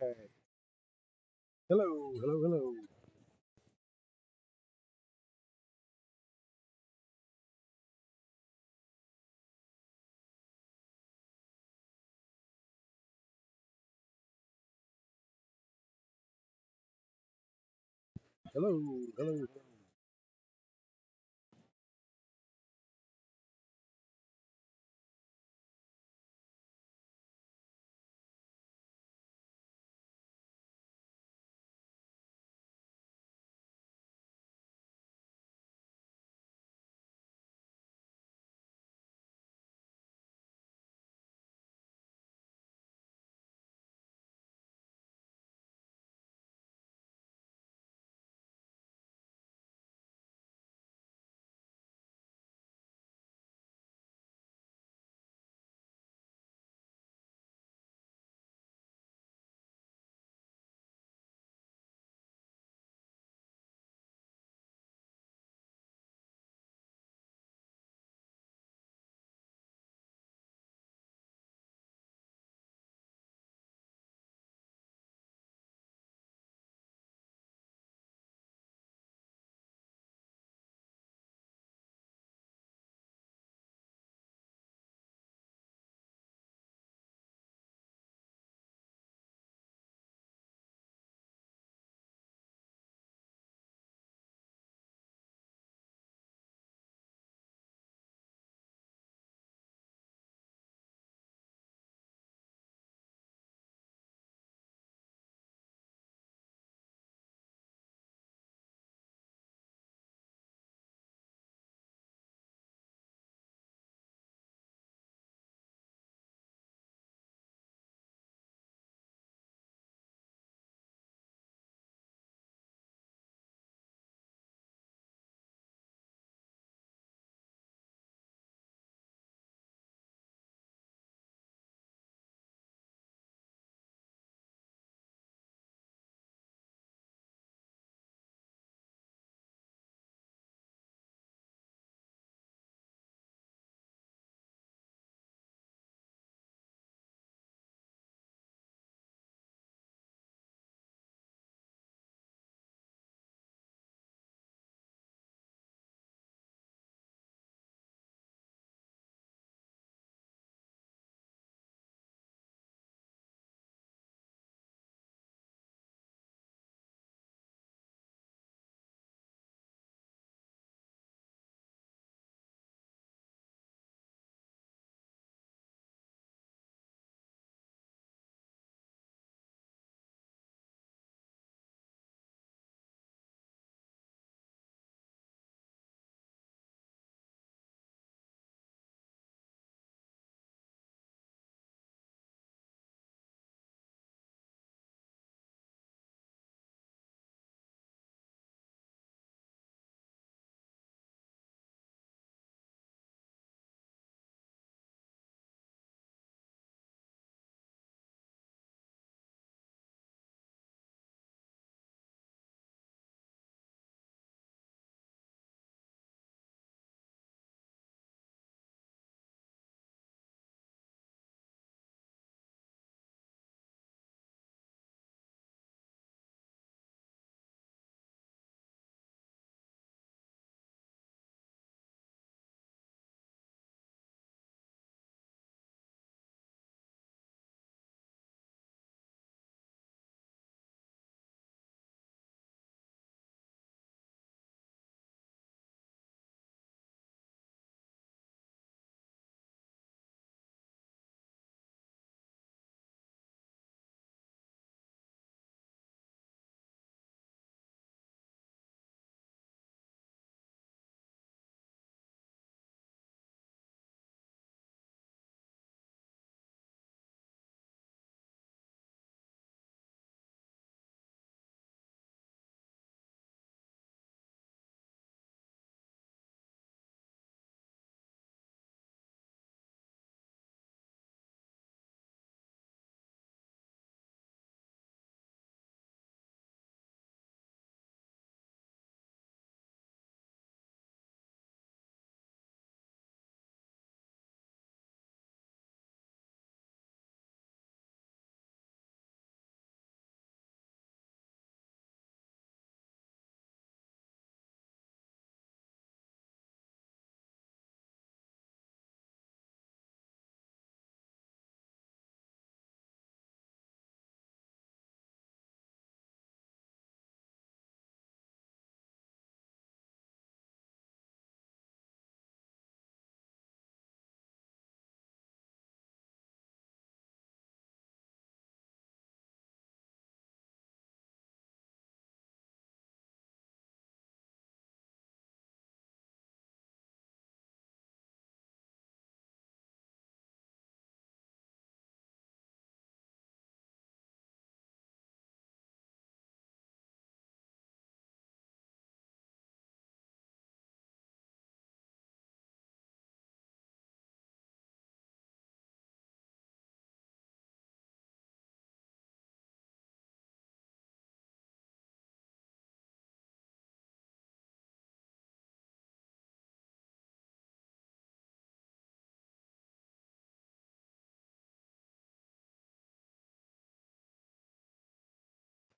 Hello, hello, hello. Hello, hello.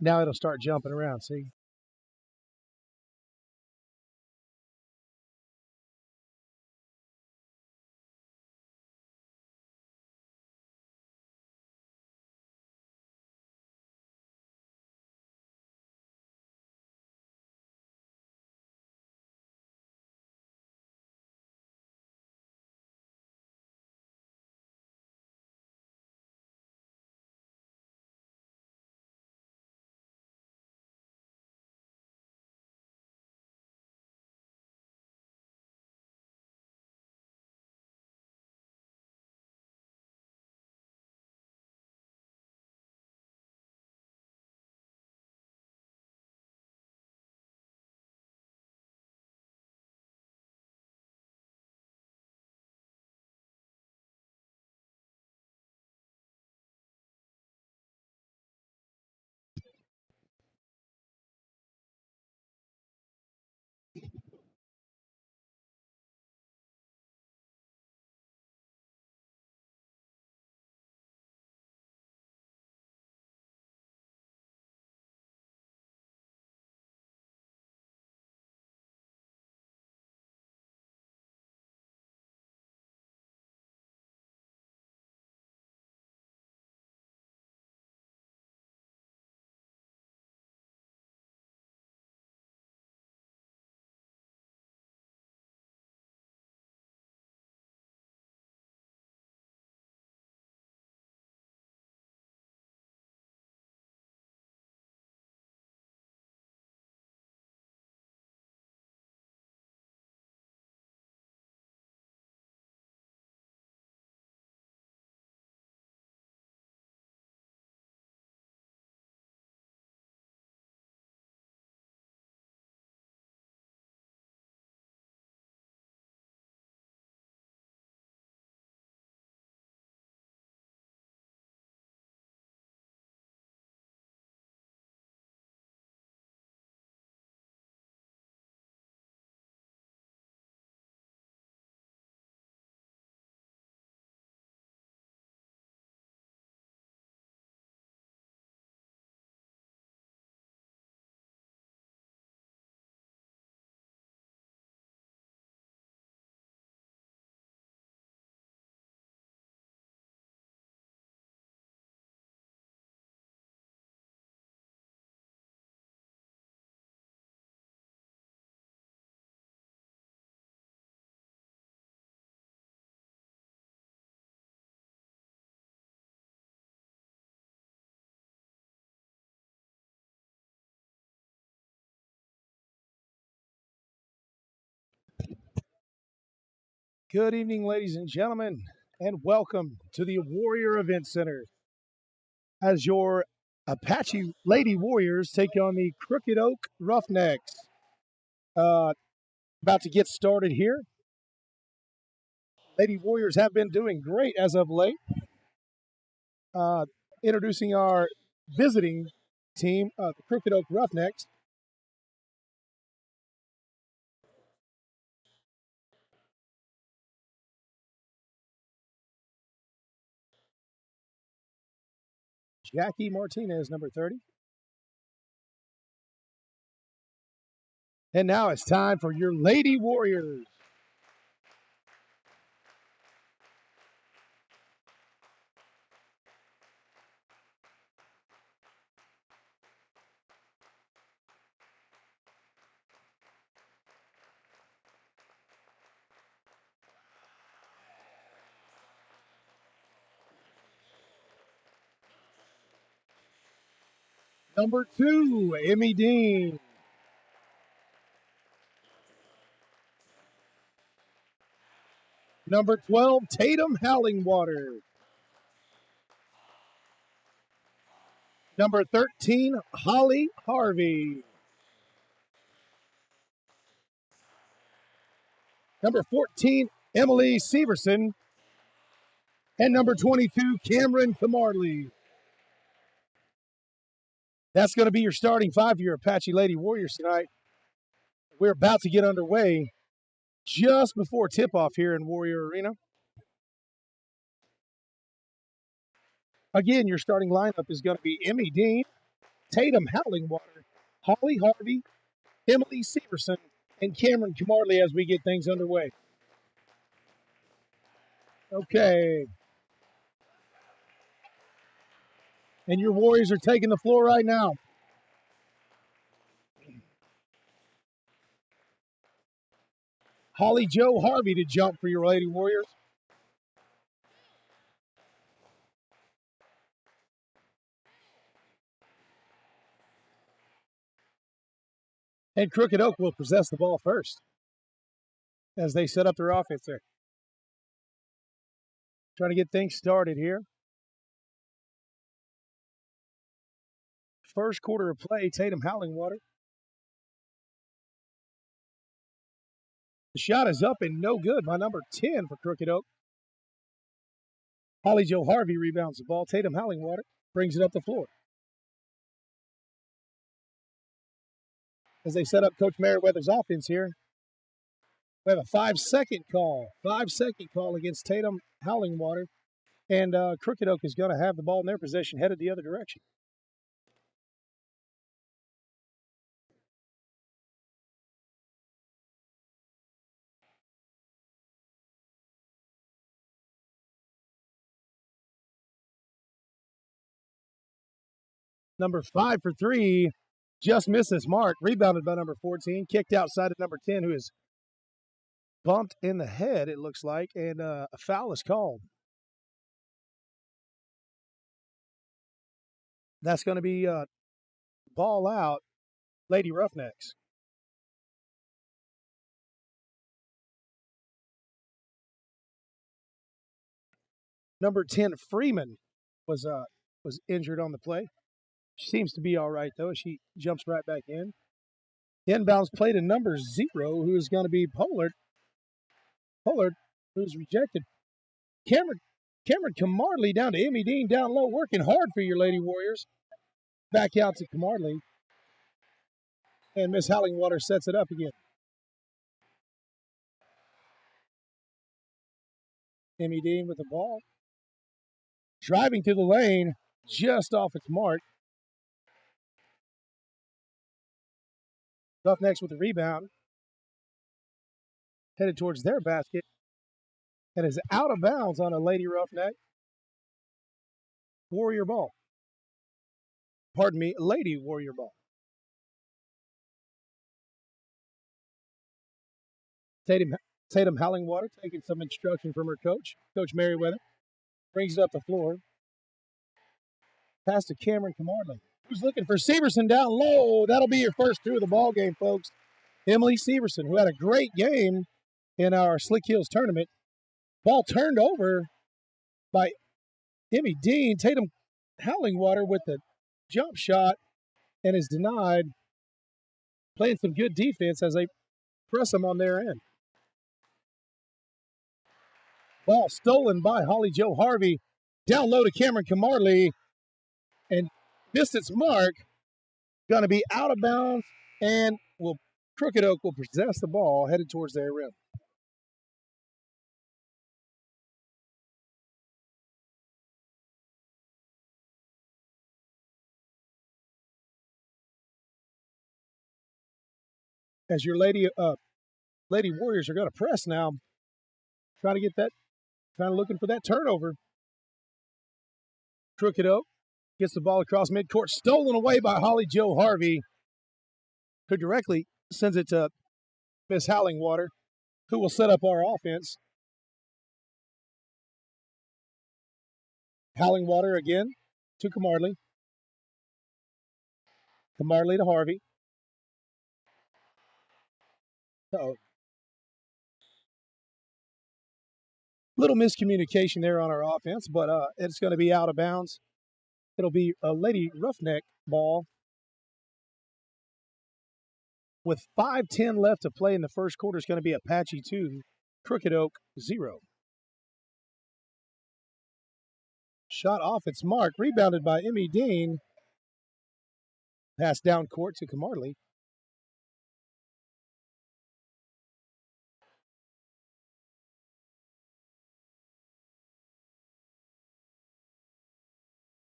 Now it'll start jumping around, see? Good evening, ladies and gentlemen, and welcome to the Warrior Event Center as your Apache Lady Warriors take on the Crooked Oak Roughnecks. About to get started here. Lady Warriors have been doing great as of late. Introducing our visiting team, the Crooked Oak Roughnecks. Jackie Martinez, number 30. And now it's time for your Lady Warriors. Number 2, Emmy Dean. Number 12, Tatum Howlingwater. Number 13, Holly Harvey. Number 14, Emily Severson. And number 22, Cameron Camarley. That's going to be your starting five for your Apache Lady Warriors tonight. We're about to get underway just before tip-off here in Warrior Arena. Again, your starting lineup is going to be Emmy Dean, Tatum Howlingwater, Holly Harvey, Emily Severson, and Cameron Camarley as we get things underway. Okay. And your Warriors are taking the floor right now. Holly Joe Harvey to jump for your Lady Warriors. And Crooked Oak will possess the ball first as they set up their offense there. Trying to get things started here. First quarter of play, Tatum Howlingwater. The shot is up and no good by number 10 for Crooked Oak. Holly Joe Harvey rebounds the ball. Tatum Howlingwater brings it up the floor. As they set up Coach Merriweather's offense here, we have a 5-second call. 5-second call against Tatum Howlingwater. And Crooked Oak is going to have the ball in their possession headed the other direction. Number 5 for 3 just missed his mark. Rebounded by number 14. Kicked outside of number 10, who is bumped in the head, it looks like. And a foul is called. That's going to be ball out, Lady Roughnecks. Number 10, Freeman, was injured on the play. She seems to be all right, though. She jumps right back in. Inbounds play to number 0, who is going to be Pollard. Pollard, who's rejected. Cameron Camarley down to Emmy Dean down low, working hard for your Lady Warriors. Back out to Camarley. And Miss Howlingwater sets it up again. Emmy Dean with the ball. Driving to the lane, just off its mark. Roughnecks with the rebound. Headed towards their basket. And is out of bounds on a Lady Roughneck. Warrior ball. Pardon me, Lady Warrior ball. Tatum Howlingwater taking some instruction from her coach, Coach Merriweather. Brings it up the floor. Pass to Cameron Camarley, who's looking for Severson down low. That'll be your first 2 of the ball game, folks. Emily Severson, who had a great game in our Slick Hills tournament. Ball turned over by Emmy Dean. Tatum Howlingwater with the jump shot and is denied. Playing some good defense as they press them on their end. Ball stolen by Holly Joe Harvey. Down low to Cameron Camarley. And missed its mark. Going to be out of bounds. And Crooked Oak will possess the ball headed towards their rim. As your Lady Warriors are going to press now. Trying looking for that turnover. Crooked Oak gets the ball across midcourt, stolen away by Holly Joe Harvey, who directly sends it to Miss Howlingwater, who will set up our offense. Howlingwater again to Camarley. Camarley to Harvey. Uh-oh. Little miscommunication there on our offense, but it's going to be out of bounds. It'll be a Lady Roughneck ball. With 5:10 left to play in the first quarter, it's going to be Apache 2, Crooked Oak 0. Shot off its mark, rebounded by Emmy Dean. Pass down court to Camarley.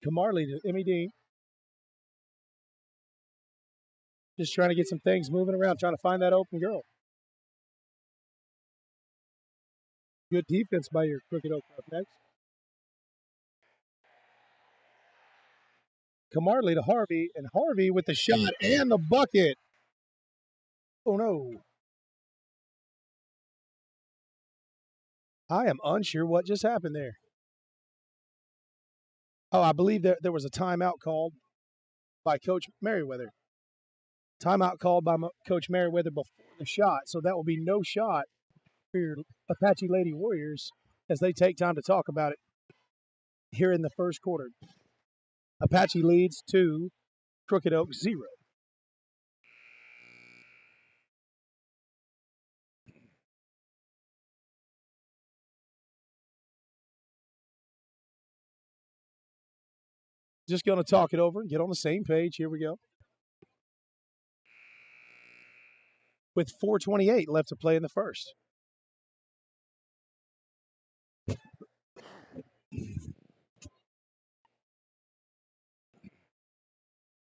Camarley to Emmy Dean. Just trying to get some things moving around, trying to find that open girl. Good defense by your Crooked Oak Roughnecks. Camarley to Harvey, and Harvey with the shot and the bucket. Oh, no. I am unsure what just happened there. Oh, I believe there was a timeout called by Coach Merriweather. Timeout called by Coach Merriweather before the shot, so that will be no shot for your Apache Lady Warriors as they take time to talk about it here in the first quarter. Apache leads 2, Crooked Oak 0. Just going to talk it over and get on the same page. Here we go. With 4:28 left to play in the first.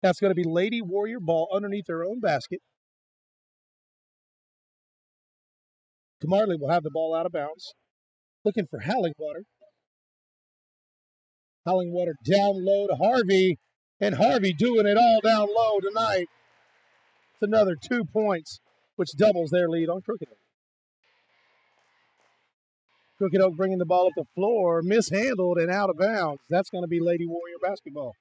That's going to be Lady Warrior ball underneath their own basket. Camarley will have the ball out of bounds. Looking for Hallingwater. Hallingwater down low to Harvey. And Harvey doing it all down low tonight. It's another 2 points, which doubles their lead on Crooked Oak. Crooked Oak bringing the ball up the floor, mishandled and out of bounds. That's going to be Lady Warrior basketball.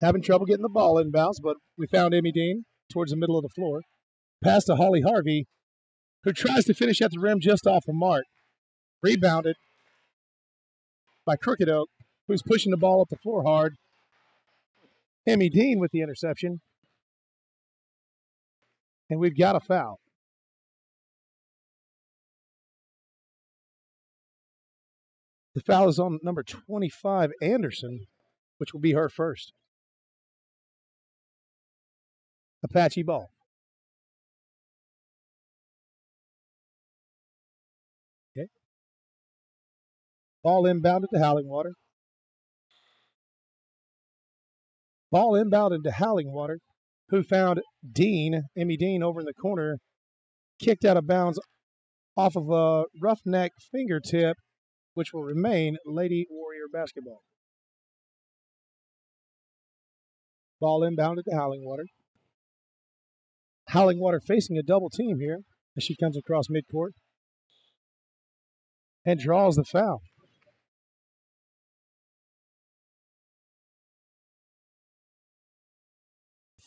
Having trouble getting the ball inbounds, but we found Emmy Dean towards the middle of the floor. Pass to Holly Harvey, who tries to finish at the rim just off the mark. Rebounded by Crooked Oak, who's pushing the ball up the floor hard. Emmy Dean with the interception. And we've got a foul. The foul is on number 25, Anderson, which will be her first. Apache ball. Okay. Ball inbounded to Hallingwater. Ball inbounded to Hallingwater, who found Dean, Emmy Dean, over in the corner, kicked out of bounds off of a roughneck fingertip, which will remain Lady Warrior basketball. Ball inbounded to Hallingwater. Hallingwater facing a double team here as she comes across midcourt and draws the foul.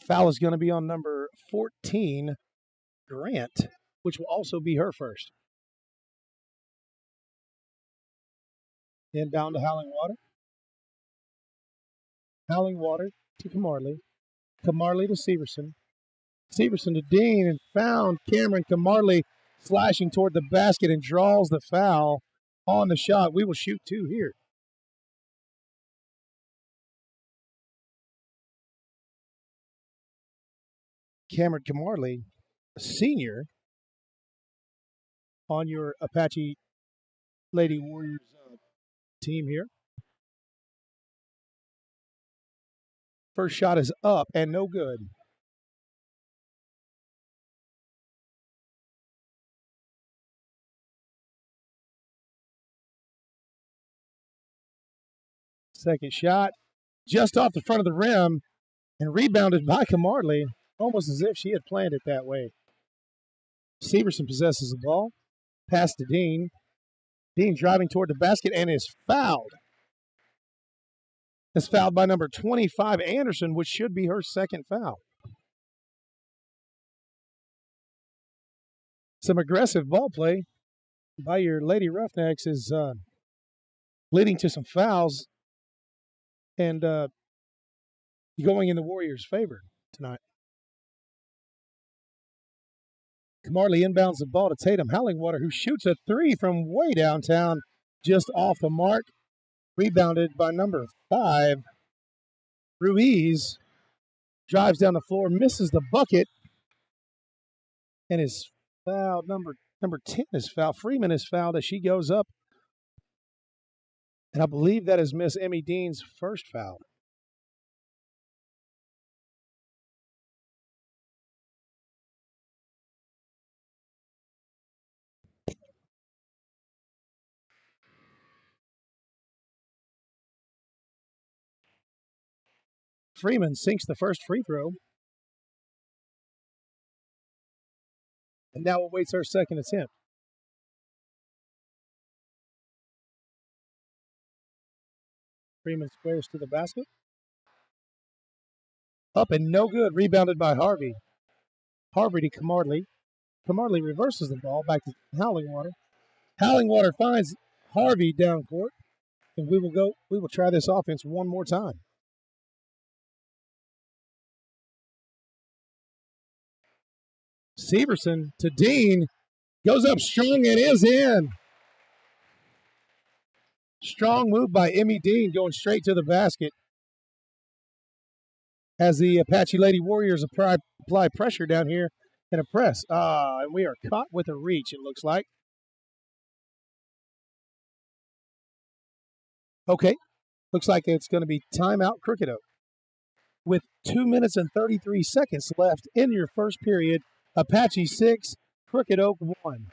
Foul is going to be on number 14, Grant, which will also be her first. Inbound to Hallingwater. Hallingwater to Camarley. Camarley to Severson. Severson to Dean, and found Cameron Camarley slashing toward the basket and draws the foul on the shot. We will shoot 2 here. Cameron Camarley, a senior on your Apache Lady Warriors team here. First shot is up and no good. Second shot, just off the front of the rim and rebounded by Camarley, almost as if she had planned it that way. Severson possesses the ball. Pass to Dean. Dean driving toward the basket and is fouled. Is fouled by number 25, Anderson, which should be her second foul. Some aggressive ball play by your Lady Roughnecks is leading to some fouls and going in the Warriors' favor tonight. Camarley inbounds the ball to Tatum Hallingwater, who shoots a 3 from way downtown, just off the mark. Rebounded by number 5, Ruiz. Drives down the floor, misses the bucket, and is fouled. Number 10 is fouled. Freeman is fouled as she goes up And I believe that is Miss Emmy Dean's first foul. Freeman sinks the first free throw. And now awaits our second attempt. Freeman squares to the basket. Up and no good. Rebounded by Harvey. Harvey to Camarley. Camarley reverses the ball back to Howlingwater. Howlingwater finds Harvey down court. And we will try this offense one more time. Severson to Dean. Goes up strong and is in. Strong move by Emmy Dean going straight to the basket. As the Apache Lady Warriors apply pressure down here in a press. And we are caught with a reach, it looks like. Okay, looks like it's going to be timeout Crooked Oak. With 2 minutes and 33 seconds left in your first period, Apache 6, Crooked Oak 1.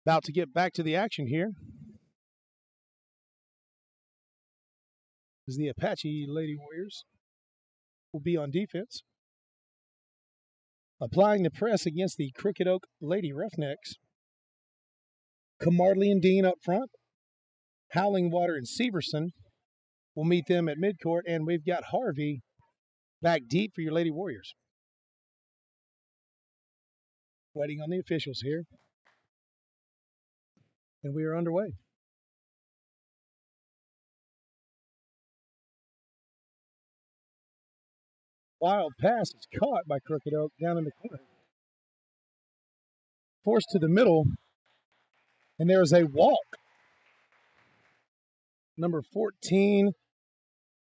About to get back to the action here as the Apache Lady Warriors will be on defense. Applying the press against the Crooked Oak Lady Roughnecks. Camarley and Dean up front. Howlingwater and Severson will meet them at midcourt, and we've got Harvey back deep for your Lady Warriors. Waiting on the officials here. And we are underway. Wild pass is caught by Crooked Oak down in the corner. Forced to the middle, and there is a walk. Number 14,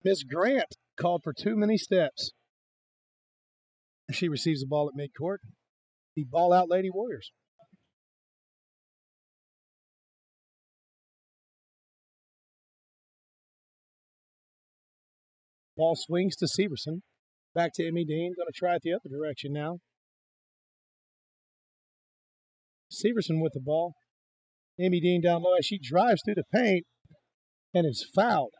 Miss Grant, called for too many steps. She receives the ball at midcourt. The ball out Lady Warriors. Ball swings to Severson. Back to Emmy Dean. Going to try it the other direction now. Severson with the ball. Emmy Dean down low as she drives through the paint and is fouled.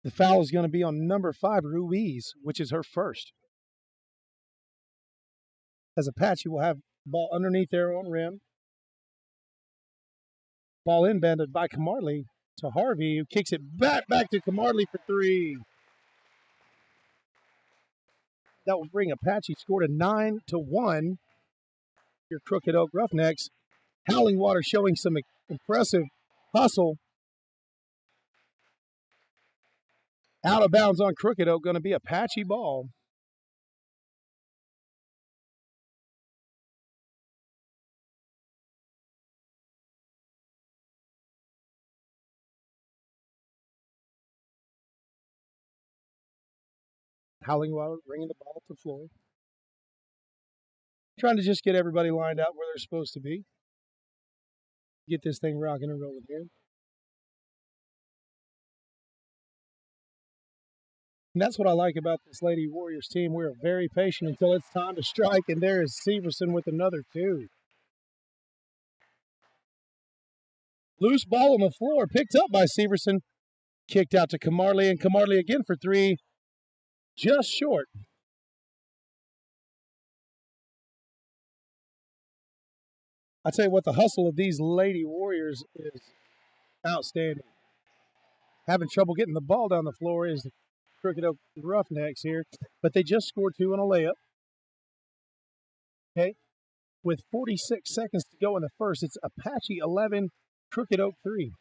The foul is going to be on number 5, Ruiz, which is her first. As Apache will have ball underneath their own rim. Ball inbounded by Camarley to Harvey, who kicks it back to Camarley for 3. That will bring Apache score to 9-1. Your Crooked Oak Roughnecks. Howlingwater showing some impressive hustle. Out of bounds on Crooked Oak, going to be Apache ball. Howlingwater bringing the ball to the floor. Trying to just get everybody lined up where they're supposed to be. Get this thing rocking and rolling here. And that's what I like about this Lady Warriors team. We're very patient until it's time to strike, and there is Severson with another 2. Loose ball on the floor, picked up by Severson. Kicked out to Camarley, and Camarley again for 3. Just short. I tell you what, the hustle of these Lady Warriors is outstanding. Having trouble getting the ball down the floor is the Crooked Oak Roughnecks here, but they just scored 2 on a layup. Okay, with 46 seconds to go in the first, it's Apache 11, Crooked Oak 3.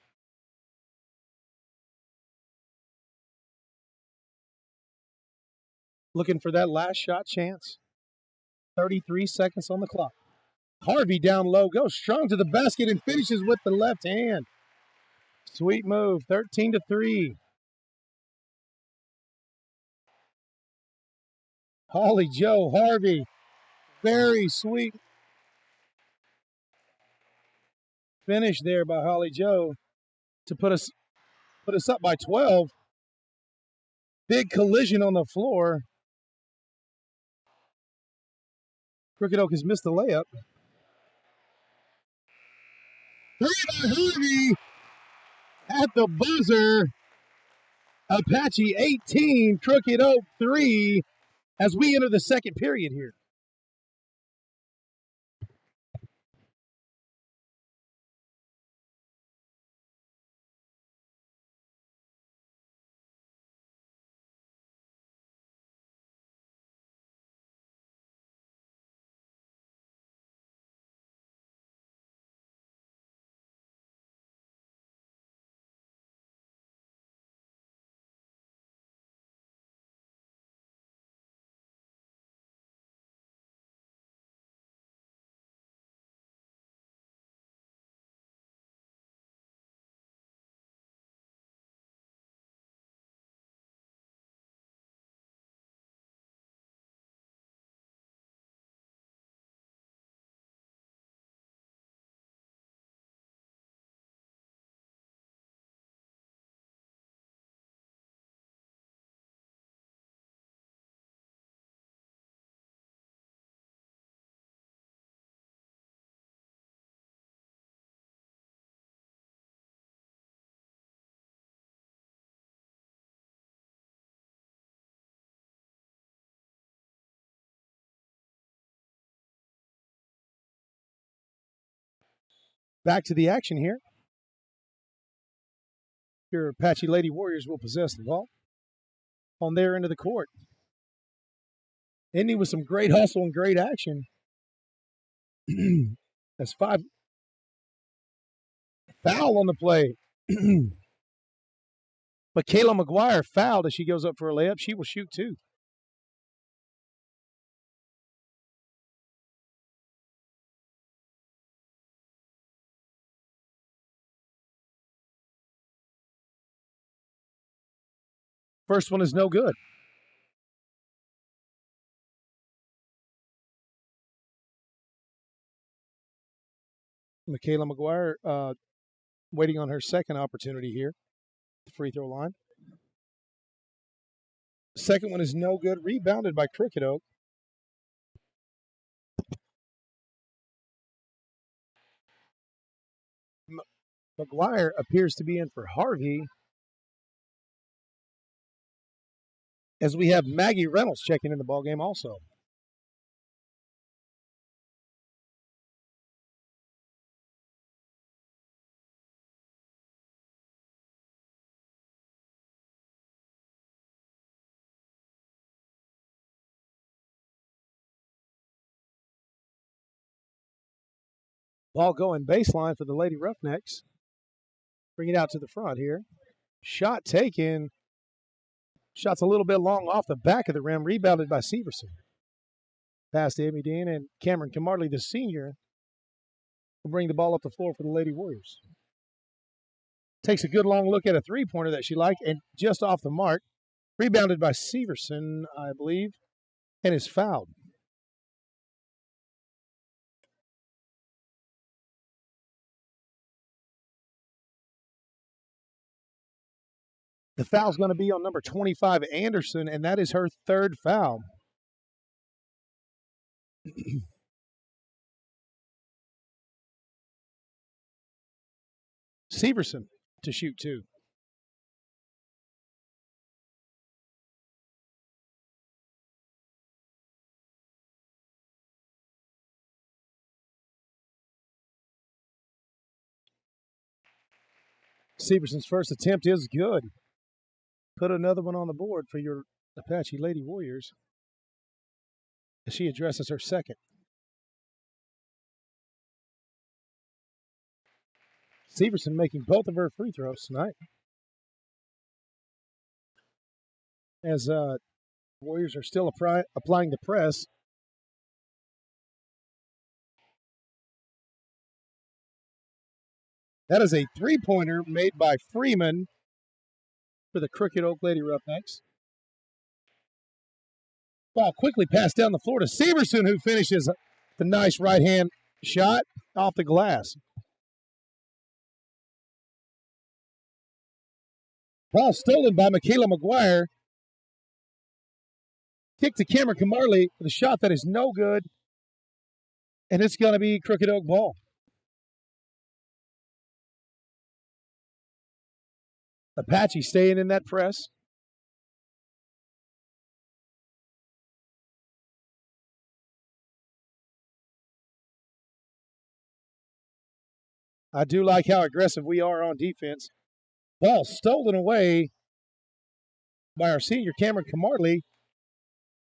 Looking for that last shot chance. 33 seconds on the clock. Harvey down low, goes strong to the basket and finishes with the left hand. Sweet move, 13-3. Holly Joe Harvey, very sweet finish there by Holly Joe to put us up by 12. Big collision on the floor. Crooked Oak has missed the layup. Three by Harvey at the buzzer. Apache 18, Crooked Oak 3 as we enter the second period here. Back to the action here. Your Apache Lady Warriors will possess the ball on their end of the court. Ending with some great hustle and great action. That's 5. Foul on the play. Michaela McGuire fouled as she goes up for a layup. She will shoot 2. First one is no good. Michaela McGuire waiting on her second opportunity here. The free throw line. Second one is no good. Rebounded by Crooked Oak. McGuire appears to be in for Harvey. As we have Maggie Reynolds checking in the ballgame also. Ball going baseline for the Lady Roughnecks. Bring it out to the front here. Shot taken. Shot's a little bit long off the back of the rim. Rebounded by Severson. Pass to Amy Dean and Cameron Camarley, the senior, will bring the ball up the floor for the Lady Warriors. Takes a good long look at a three-pointer that she liked and just off the mark. Rebounded by Severson, I believe, and is fouled. The foul's going to be on number 25, Anderson, and that is her third foul. Severson to shoot 2. Severson's first attempt is good. Put another one on the board for your Apache Lady Warriors as she addresses her second. Severson making both of her free throws tonight. As Warriors are still applying the press. That is a three-pointer made by Freeman for the Crooked Oak Lady Roughnecks. Ball quickly passed down the floor to Severson, who finishes the nice right-hand shot off the glass. Ball stolen by Michaela McGuire. Kick to Cameron Camarley with a shot that is no good. And it's going to be Crooked Oak ball. Apache staying in that press. I do like how aggressive we are on defense. Ball stolen away by our senior Cameron Camarley.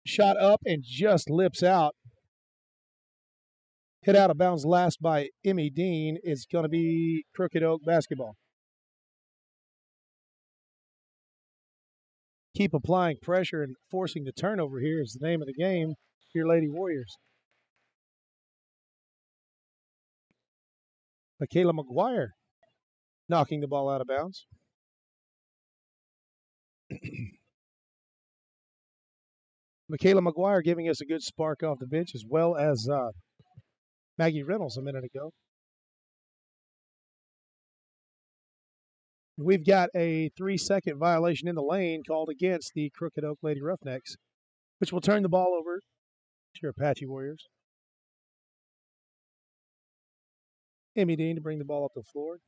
Shot up and just lips out. Hit out of bounds last by Emmy Dean. Is going to be Crooked Oak basketball. Keep applying pressure and forcing the turnover here is the name of the game. Your Lady Warriors. Michaela McGuire knocking the ball out of bounds. Michaela McGuire giving us a good spark off the bench, as well as Maggie Reynolds a minute ago. We've got a 3-second violation in the lane called against the Crooked Oak Lady Roughnecks, which will turn the ball over to your Apache Warriors. Emmy Dean to bring the ball up the floor.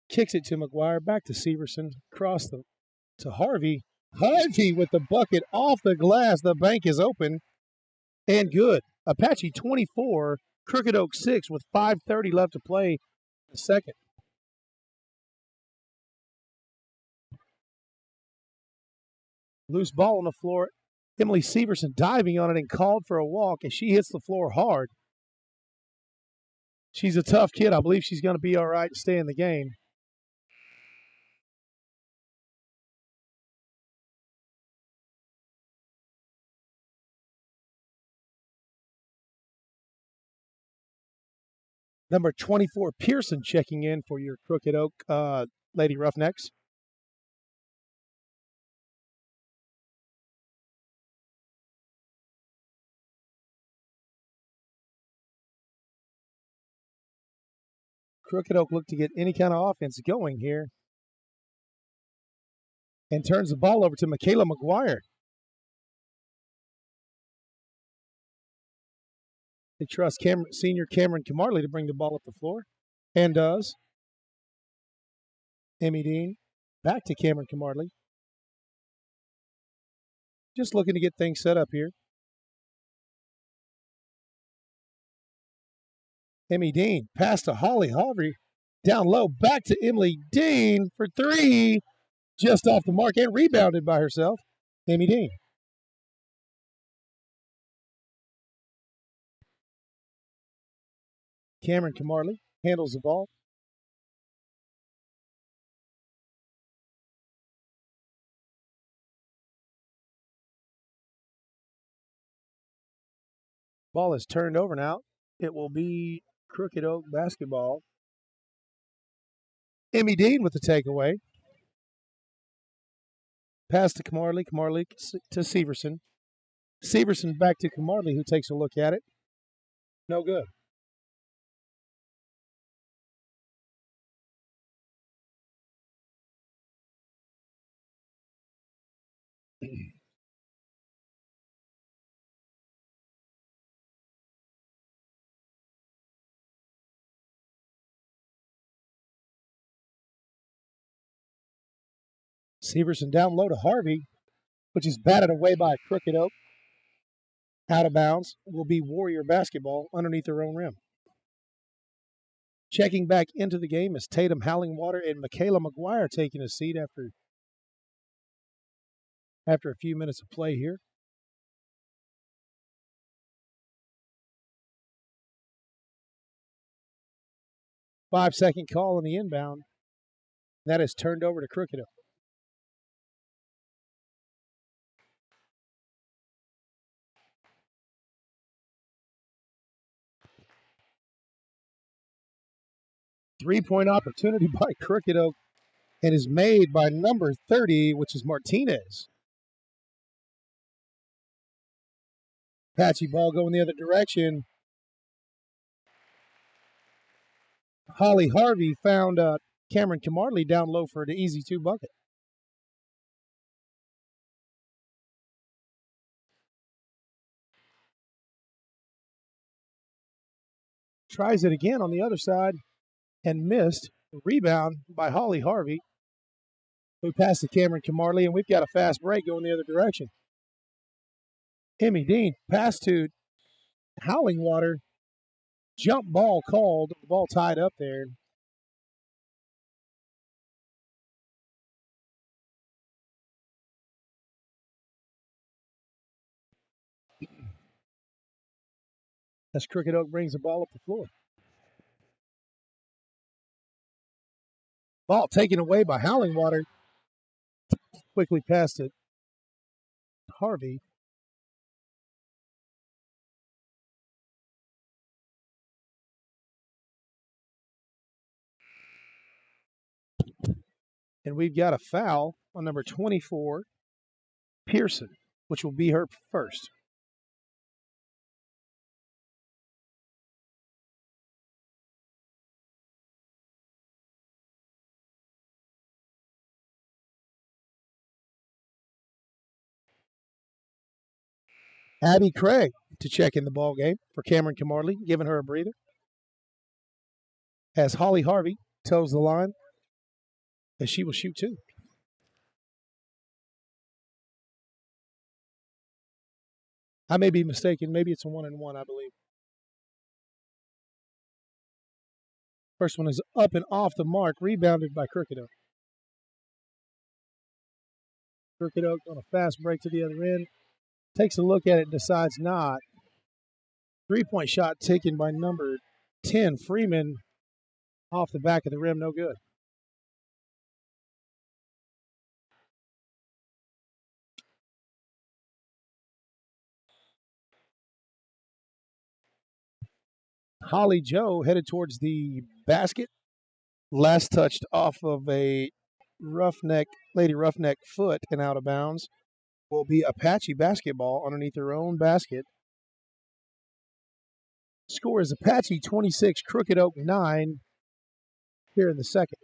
Kicks it to McGuire, back to Severson, across to Harvey. Harvey with the bucket off the glass. The bank is open and good. Apache 24, Crooked Oak 6 with 5:30 left to play in the second. Loose ball on the floor. Emily Severson diving on it and called for a walk as she hits the floor hard. She's a tough kid. I believe she's going to be all right to stay in the game. Number 24, Pearson checking in for your Crooked Oak Lady Roughnecks. Crooked Oak look to get any kind of offense going here. And turns the ball over to Michaela McGuire. They trust senior Cameron Camarley to bring the ball up the floor. And does. Emmy Dean back to Cameron Camarley. Just looking to get things set up here. Emmy Dean pass to Holly Harvey. Down low, back to Emily Dean for three. Just off the mark and rebounded by herself. Emmy Dean. Cameron Camarley handles the ball. Ball is turned over now. It will be Crooked Oak basketball. Emmy Dean with the takeaway. Pass to Camarley. Camarley to Severson. Severson back to Camarley, who takes a look at it. No good. Severson down low to Harvey, which is batted away by Crooked Oak. Out of bounds will be Warrior basketball underneath their own rim. Checking back into the game is Tatum Hallingwater and Michaela McGuire taking a seat after a few minutes of play here. 5-second call on the inbound. That is turned over to Crooked Oak. Three-point opportunity by Crooked Oak and is made by number 30, which is Martinez. Apache ball going the other direction. Holly Harvey found Cameron Camarley down low for the easy 2 bucket. Tries it again on the other side and missed. Rebound by Holly Harvey, who passed to Cameron Camarley, and we've got a fast break going the other direction. Emmy Dean pass to Howling Water. Jump ball called. The ball tied up there. As Crooked Oak brings the ball up the floor. Ball taken away by Howling Water. Quickly passed it. Harvey. And we've got a foul on number 24, Pearson, which will be her first. Abby Craig to check in the ball game for Cameron Camarley, giving her a breather. As Holly Harvey toes the line, as she will shoot 2. I may be mistaken. Maybe it's a 1-and-1, I believe. First one is up and off the mark, rebounded by Crooked Oak. Crooked Oak on a fast break to the other end. Takes a look at it and decides not. 3-point shot taken by number 10, Freeman, off the back of the rim, no good. Holly Joe headed towards the basket. Last touched off of a Lady Roughneck foot and out of bounds. Will be Apache basketball underneath their own basket. Score is Apache 26, Crooked Oak 9 here in the second.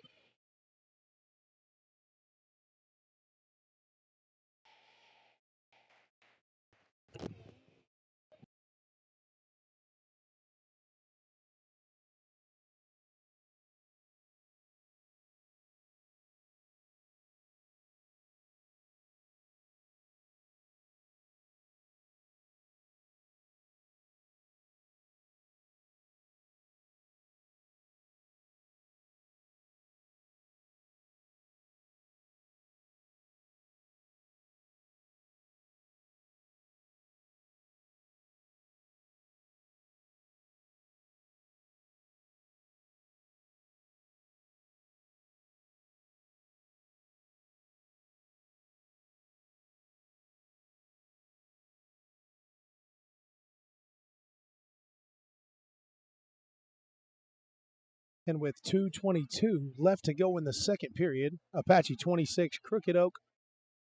And with 2:22 left to go in the second period, Apache 26, Crooked Oak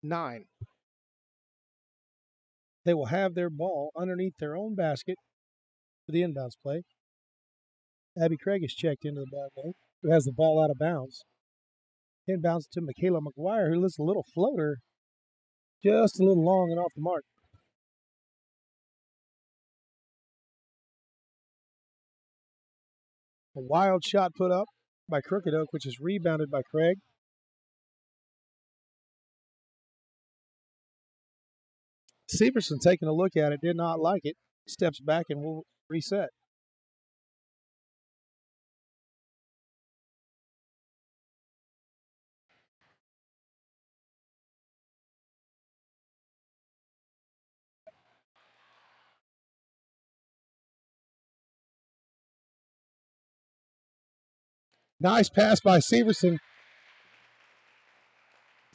9. They will have their ball underneath their own basket for the inbounds play. Abby Craig is checked into the ball game, who has the ball out of bounds. Inbounds to Michaela McGuire, who lifts a little floater, just a little long and off the mark. A wild shot put up by Crooked Oak, which is rebounded by Craig. Severson taking a look at it, did not like it, steps back and will reset. Nice pass by Severson.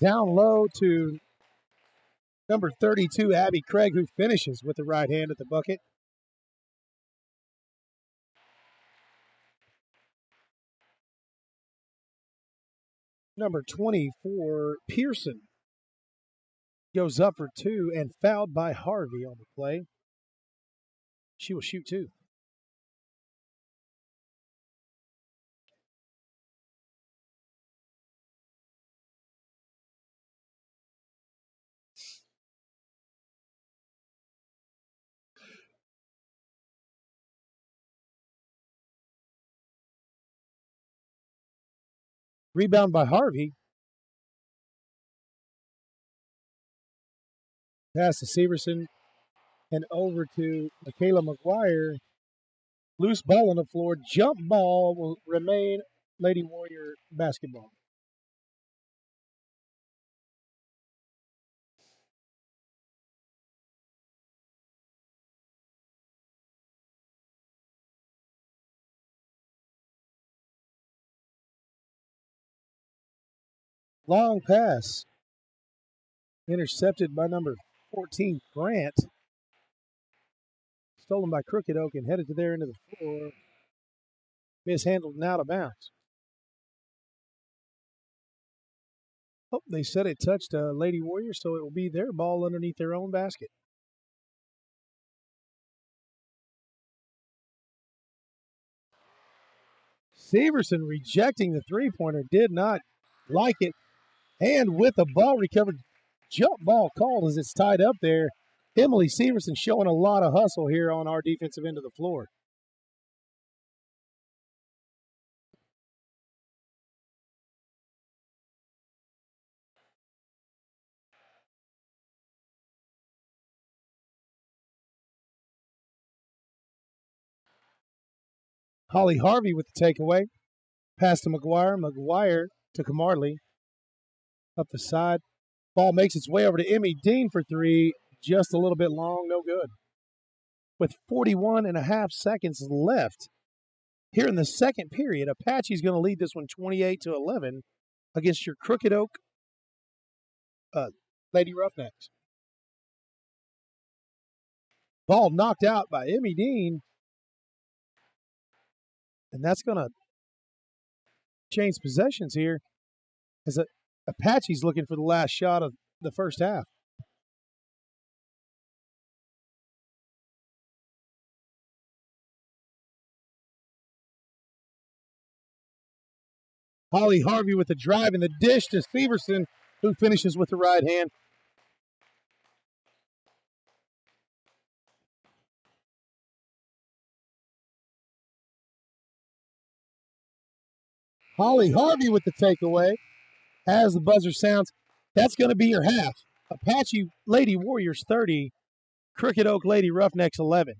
Down low to number 32, Abby Craig, who finishes with the right hand at the bucket. Number 24, Pearson, goes up for two and fouled by Harvey on the play. She will shoot two. Rebound by Harvey. Pass to Severson and over to Michaela McGuire. Loose ball on the floor. Jump ball will remain Lady Warrior basketball. Long pass. Intercepted by number 14, Grant. Stolen by Crooked Oak and headed to their end of the floor. Mishandled and out of bounds. Oh, they said it touched Lady Warrior, so it will be their ball underneath their own basket. Severson rejecting the three-pointer, did not like it. And with the ball recovered, jump ball called as it's tied up there. Emily Severson showing a lot of hustle here on our defensive end of the floor. Holly Harvey with the takeaway. Pass to McGuire. McGuire to Camarley. Up the side. Ball makes its way over to Emmy Dean for three. Just a little bit long, no good. With 41 and a half seconds left here in the second period, Apache's going to lead this one 28-11 against your Crooked Oak Lady Roughnecks. Ball knocked out by Emmy Dean. And that's going to change possessions here as Apache's looking for the last shot of the first half. Holly Harvey with the drive and the dish to Severson, who finishes with the right hand. Holly Harvey with the takeaway. As the buzzer sounds, that's going to be your half. Apache Lady Warriors 30, Crooked Oak Lady Roughnecks 11.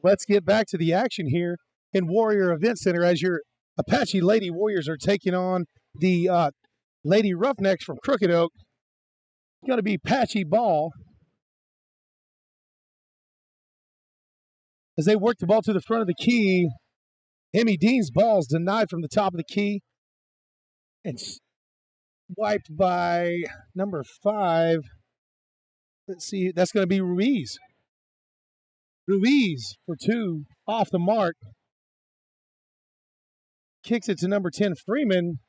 Let's get back to the action here in Warrior Event Center as your Apache Lady Warriors are taking on the Lady Roughnecks from Crooked Oak. It's going to be Patchy Ball as they work the ball to the front of the key. Emmy Dean's ball is denied from the top of the key and wiped by number 5. Let's see, that's going to be Ruiz. Ruiz for 2 off the mark. Kicks it to number 10, Freeman.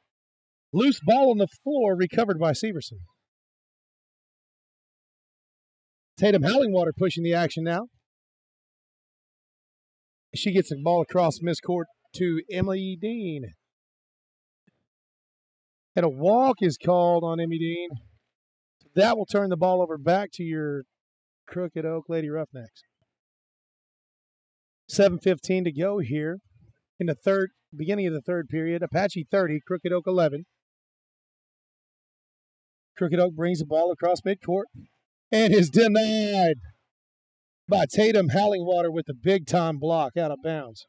Loose ball on the floor, recovered by Severson. Tatum Hallingwater pushing the action now. She gets the ball across midcourt to Emily Dean. And a walk is called on Emmy Dean. That will turn the ball over back to your Crooked Oak Lady Roughnecks. 7:15 to go here in the beginning of the third period. Apache 30, Crooked Oak 11. Crooked Oak brings the ball across midcourt and is denied by Tatum Hallingwater with the big-time block out of bounds.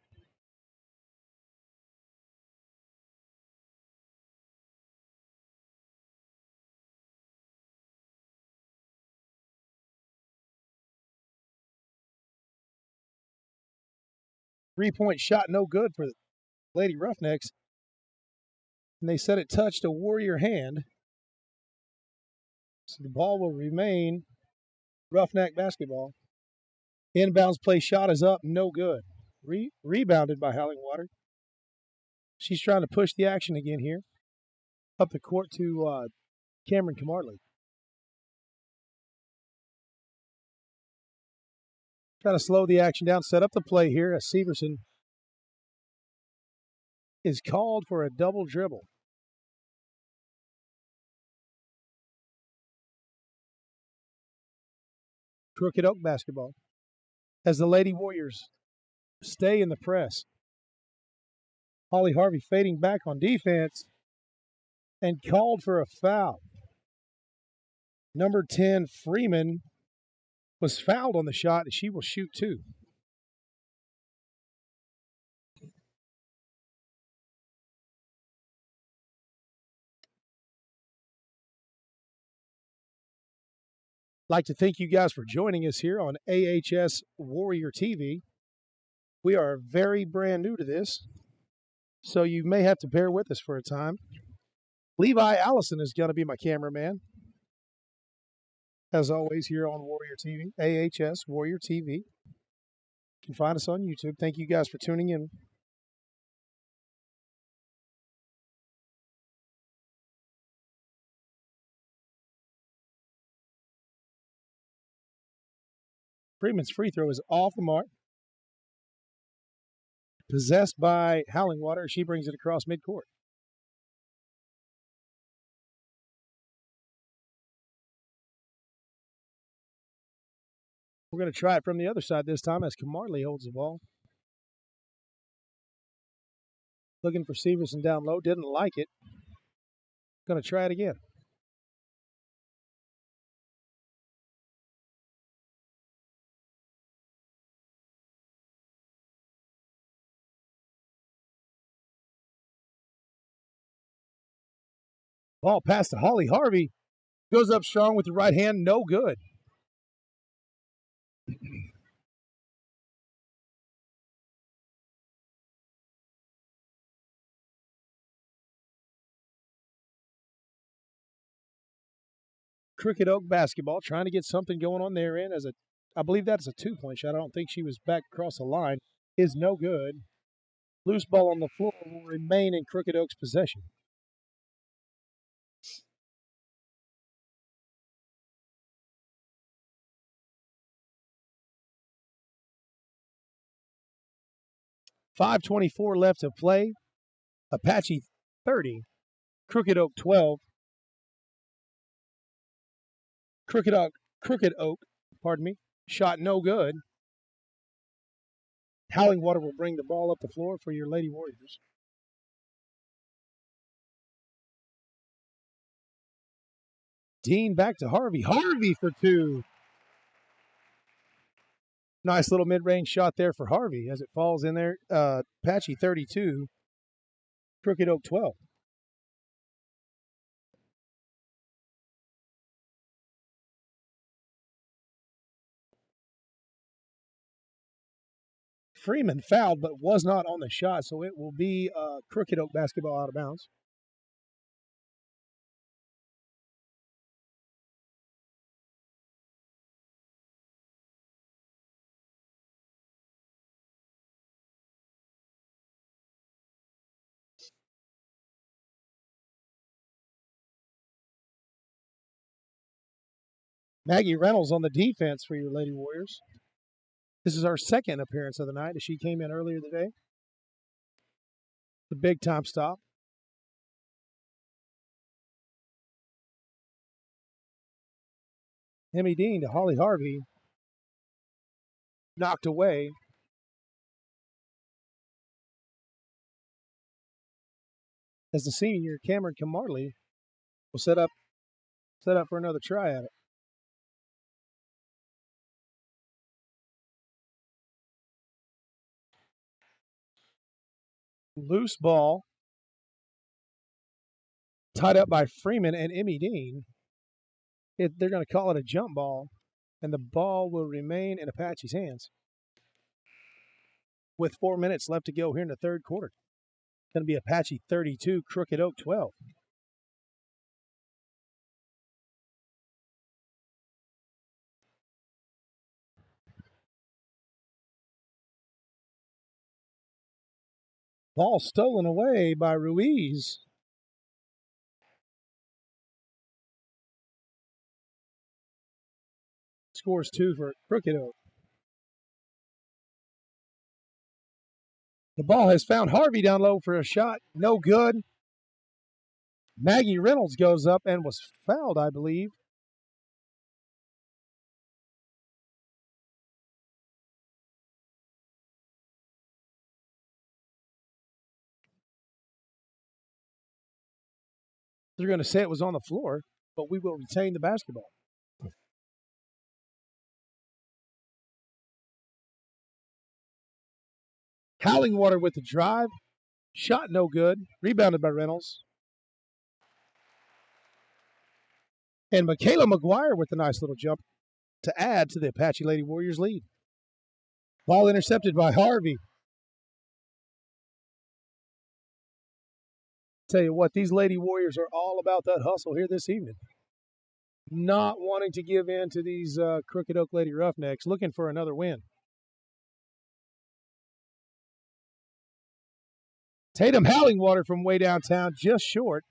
Three-point shot no good for the Lady Roughnecks. And they said it touched a Warrior hand. So the ball will remain Roughneck basketball. Inbounds play shot is up, no good. Rebounded by Hallingwater. She's trying to push the action again here. Up the court to Cameron Camarley. Trying to slow the action down, set up the play here as Severson is called for a double dribble. Crooked Oak basketball as the Lady Warriors stay in the press. Holly Harvey fading back on defense and called for a foul. Number 10, Freeman, was fouled on the shot, and she will shoot 2. Like to thank you guys for joining us here on AHS Warrior TV. We are very brand new to this, so you may have to bear with us for a time. Levi Allison is going to be my cameraman, as always, here on Warrior TV, AHS Warrior TV. You can find us on YouTube. Thank you guys for tuning in. Freeman's free throw is off the mark. Possessed by Hallingwater. She brings it across midcourt. We're going to try it from the other side this time as Camarley holds the ball. Looking for Severson down low. Didn't like it. Going to try it again. Ball pass to Holly Harvey. Goes up strong with the right hand. No good. Crooked Oak basketball trying to get something going on their end as I believe that's a 2-point shot. I don't think she was back across the line. Is no good. Loose ball on the floor will remain in Crooked Oak's possession. .524 left to play. Apache 30, Crooked Oak 12. Crooked Oak, shot no good. Hallingwater will bring the ball up the floor for your Lady Warriors. Dean back to Harvey. Harvey for 2. Nice little mid-range shot there for Harvey as it falls in there. Apache 32, Crooked Oak 12. Freeman fouled but was not on the shot, so it will be Crooked Oak basketball out of bounds. Maggie Reynolds on the defense for your Lady Warriors. This is our second appearance of the night as she came in earlier today. The big time stop. Emmy Dean to Holly Harvey. Knocked away. As the senior, Cameron Camarley will set up for another try at it. Loose ball. Tied up by Freeman and Emmy Dean. They're going to call it a jump ball, and the ball will remain in Apache's hands. With 4 minutes left to go here in the third quarter. Going to be Apache 32, Crooked Oak 12. Ball stolen away by Ruiz. Scores 2 for Crooked Oak. The ball has found Harvey down low for a shot. No good. Maggie Reynolds goes up and was fouled, I believe. They're going to say it was on the floor, but we will retain the basketball. Howlingwater with the drive. Shot no good. Rebounded by Reynolds. And Michaela McGuire with a nice little jump to add to the Apache Lady Warriors lead. Ball intercepted by Harvey. Tell you what, these Lady Warriors are all about that hustle here this evening. Not wanting to give in to these Crooked Oak Lady Roughnecks, looking for another win. Tatum Howlingwater from way downtown, just short.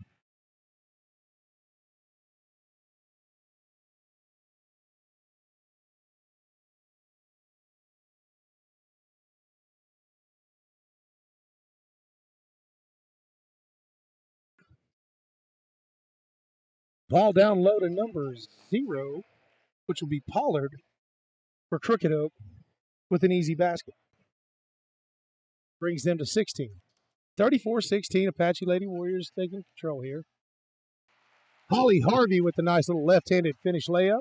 Ball down low to number 0, which will be Pollard for Crooked Oak with an easy basket. Brings them to 16. 34-16, Apache Lady Warriors taking control here. Holly Harvey with the nice little left-handed finish layup.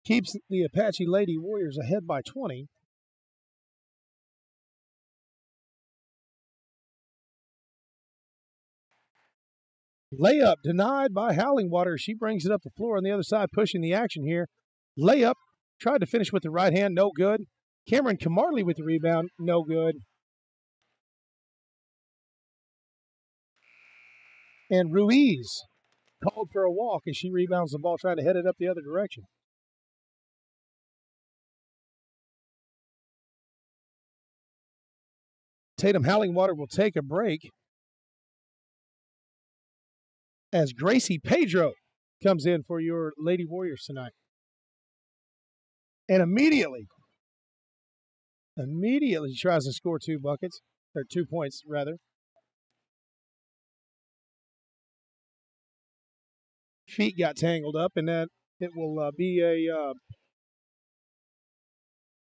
Keeps the Apache Lady Warriors ahead by 20. Layup denied by Howlingwater. She brings it up the floor on the other side, pushing the action here. Layup, tried to finish with the right hand, no good. Cameron Camarley with the rebound, no good. And Ruiz called for a walk as she rebounds the ball, trying to head it up the other direction. Tatum Howlingwater will take a break as Gracie Pedro comes in for your Lady Warriors tonight. And immediately she tries to score 2 buckets, or 2 points rather. Feet got tangled up, and that it will be a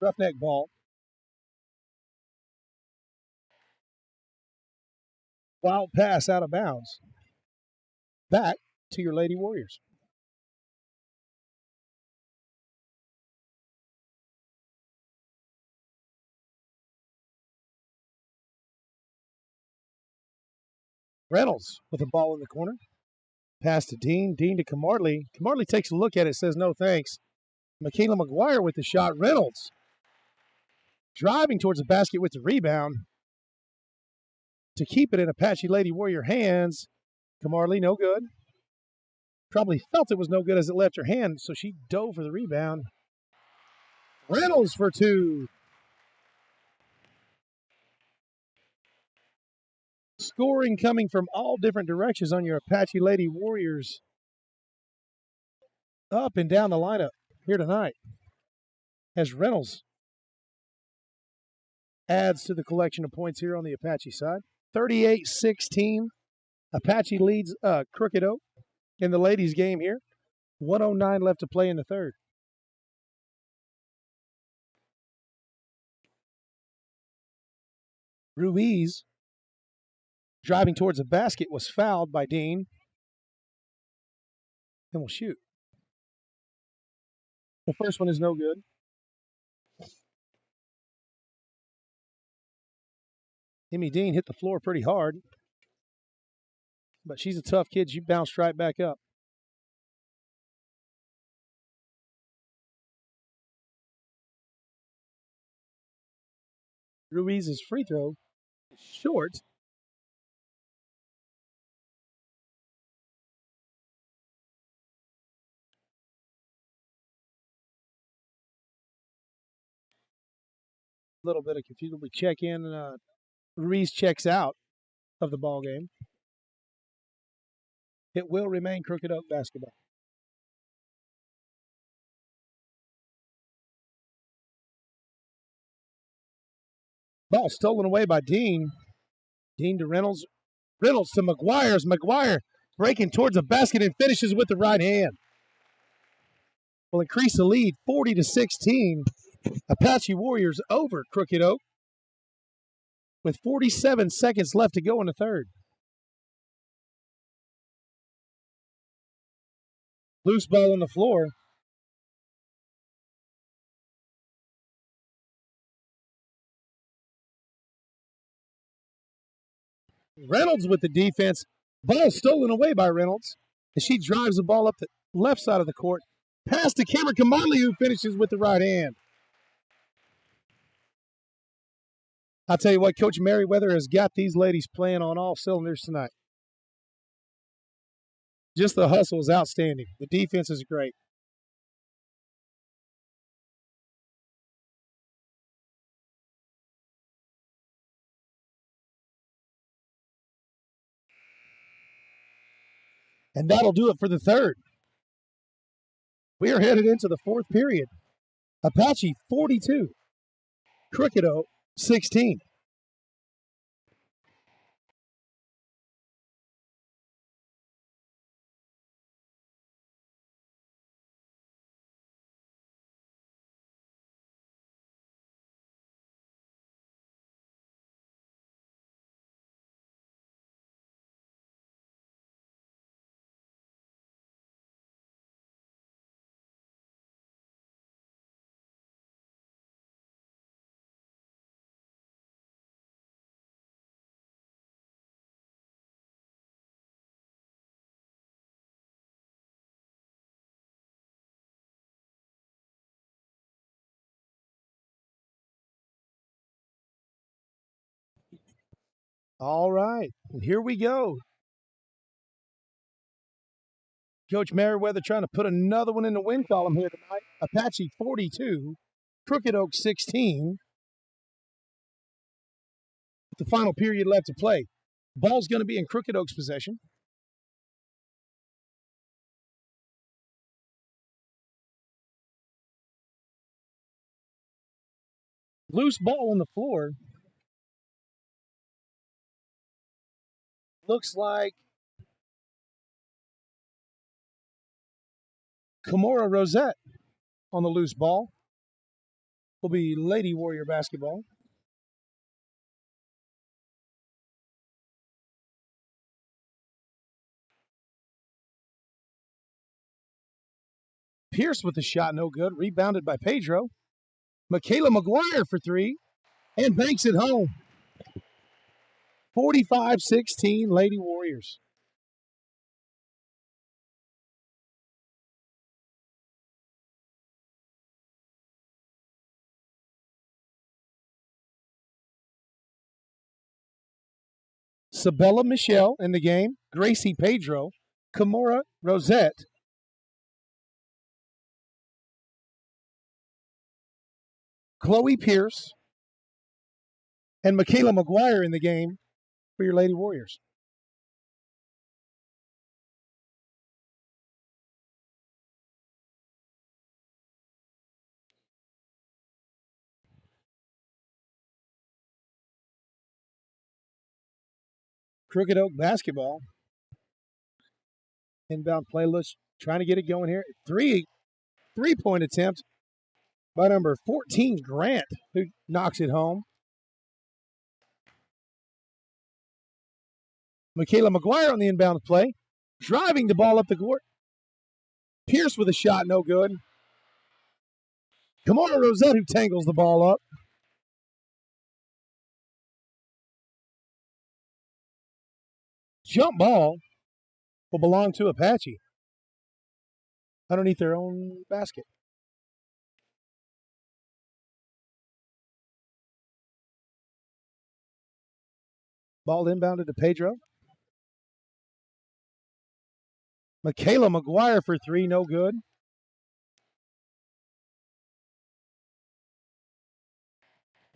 roughneck ball. Wild pass out of bounds. Back to your Lady Warriors. Reynolds with the ball in the corner. Pass to Dean. Dean to Camarley. Camarley takes a look at it, says no thanks. Michaela McGuire with the shot. Reynolds driving towards the basket with the rebound to keep it in Apache Lady Warrior hands. Camarley, no good. Probably felt it was no good as it left her hand, so she dove for the rebound. Reynolds for two. Scoring coming from all different directions on your Apache Lady Warriors. Up and down the lineup here tonight as Reynolds adds to the collection of points here on the Apache side. 38-16. Apache leads Crooked Oak in the ladies' game here. 1:09 left to play in the third. Ruiz driving towards the basket was fouled by Dean and will shoot. The first one is no good. Emmy Dean hit the floor pretty hard, but she's a tough kid. She bounced right back up. Ruiz's free throw is short. A little bit of confusion. We check in. Ruiz checks out of the ball game. It will remain Crooked Oak basketball. Ball stolen away by Dean. Dean to Reynolds. Reynolds to McGuire. McGuire breaking towards the basket and finishes with the right hand. Will increase the lead 40-16. Apache Warriors over Crooked Oak with 47 seconds left to go in the third. Loose ball on the floor. Reynolds with the defense. Ball stolen away by Reynolds as she drives the ball up the left side of the court. Pass to Cameron Kamali, who finishes with the right hand. I'll tell you what, Coach Merriweather has got these ladies playing on all cylinders tonight. Just the hustle is outstanding. The defense is great. And that'll do it for the third. We are headed into the fourth period. Apache 42, Crooked Oak 16. All right, and here we go. Coach Merriweather trying to put another one in the win column here tonight. Apache 42, Crooked Oak 16. With the final period left to play. Ball's going to be in Crooked Oak's possession. Loose ball on the floor. Looks like Kimura Rosette on the loose ball. Will be Lady Warrior basketball. Pierce with the shot, no good. Rebounded by Pedro. Michaela McGuire for three and banks it home. 45-16, Lady Warriors. Sabella Michelle in the game, Gracie Pedro, Kimora Rosette, Chloe Pierce, and Michaela McGuire in the game for your Lady Warriors. Crooked Oak basketball. Inbound play, trying to get it going here. Three-point attempt by number 14, Grant, who knocks it home. Michaela McGuire on the inbound play, driving the ball up the court. Pierce with a shot, no good. Kimora Rosette, who tangles the ball up. Jump ball will belong to Apache underneath their own basket. Ball inbounded to Pedro. Michaela McGuire for three, no good.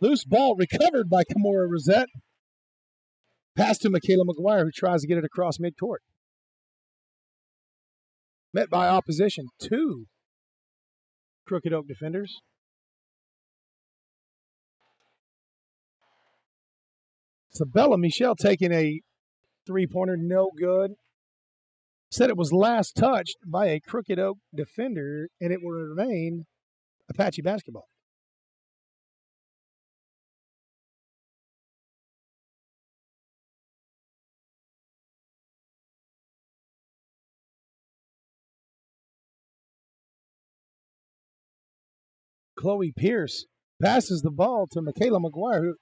Loose ball recovered by Kimora Rosette. Pass to Michaela McGuire, who tries to get it across midcourt. Met by opposition, two Crooked Oak defenders. Sabella Michelle taking a three-pointer, no good. Said it was last touched by a Crooked Oak defender, and it will remain Apache basketball. Chloe Pierce passes the ball to Michaela McGuire, who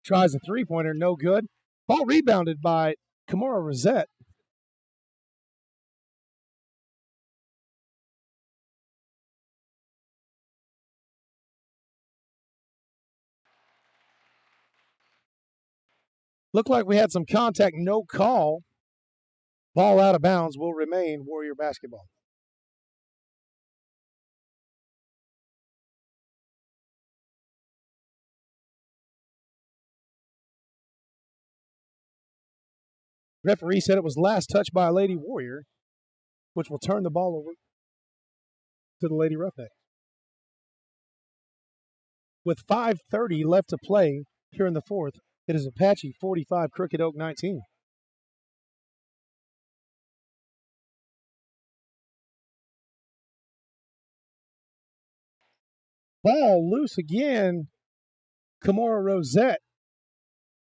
tries a three-pointer, no good. Ball rebounded by Kimora Rosette. Looked like we had some contact, no call. Ball out of bounds will remain Warrior basketball. Referee said it was last touched by a Lady Warrior, which will turn the ball over to the Lady Roughneck. With 5:30 left to play here in the fourth, it is Apache 45, Crooked Oak 19. Ball loose again. Kimora Rosette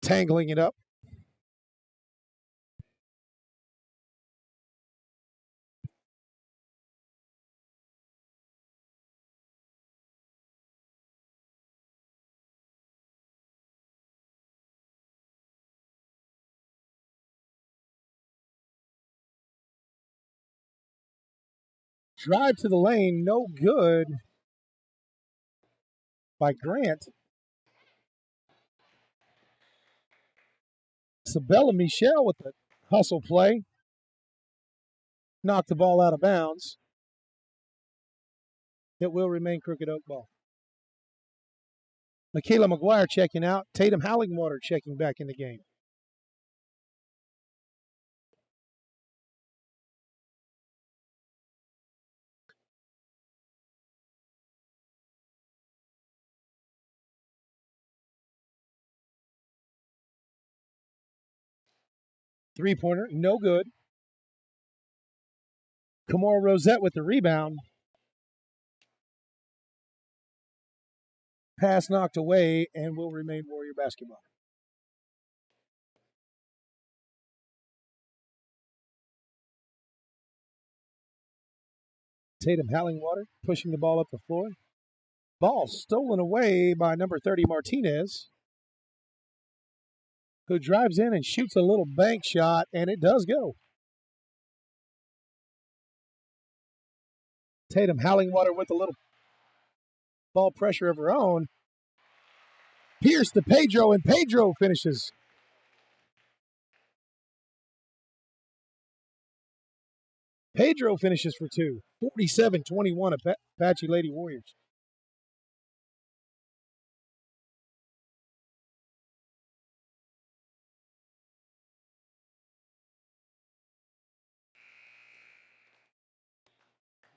tangling it up. Drive to the lane, no good by Grant. Sabella Michelle with the hustle play. Knocked the ball out of bounds. It will remain Crooked Oak ball. Michaela McGuire checking out. Tatum Hallingwater checking back in the game. Three-pointer, no good. Kimora Rosette with the rebound. Pass knocked away and will remain Warrior basketball. Tatum Hallingwater pushing the ball up the floor. Ball stolen away by number 30, Martinez. who drives in and shoots a little bank shot, and it does go. Tatum Hallingwater with a little ball pressure of her own. Pierce to Pedro, and Pedro finishes. Pedro finishes for two. 47-21 Apache Lady Warriors.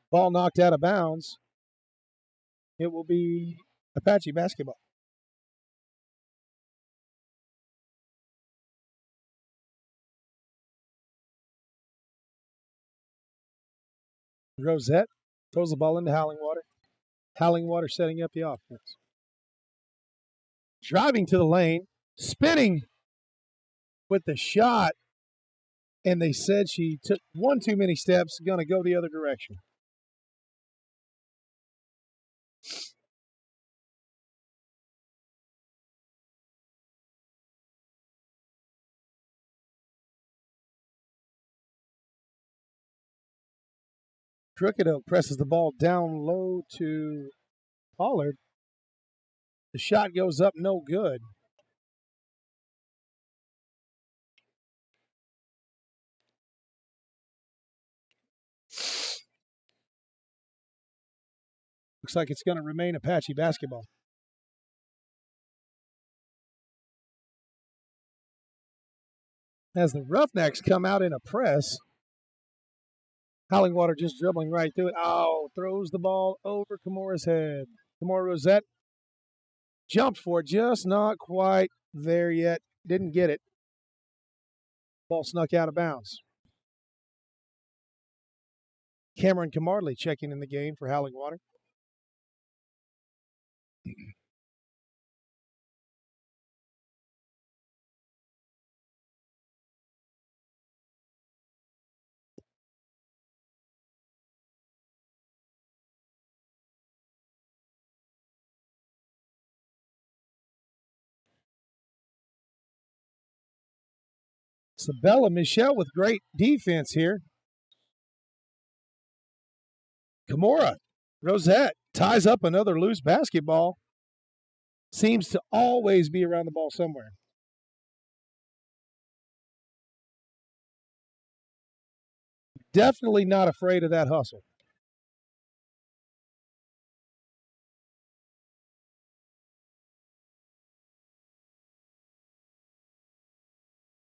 Ball knocked out of bounds. It will be Apache basketball. Rosette throws the ball into Hallingwater. Hallingwater setting up the offense. Driving to the lane, spinning with the shot, and they said she took one too many steps, going to go the other direction. Crooked Oak presses the ball down low to Pollard. The shot goes up, no good. Looks like it's going to remain Apache basketball. As the Roughnecks come out in a press, Hallingwater just dribbling right through it. Oh, throws the ball over Kimura's head. Kimura Rosette jumped for it, just not quite there yet. Didn't get it. Ball snuck out of bounds. Cameron Camarley checking in the game for Hallingwater. Sabella Michelle with great defense here. Kimura Rosette ties up another loose basketball. Seems to always be around the ball somewhere. Definitely not afraid of that hustle.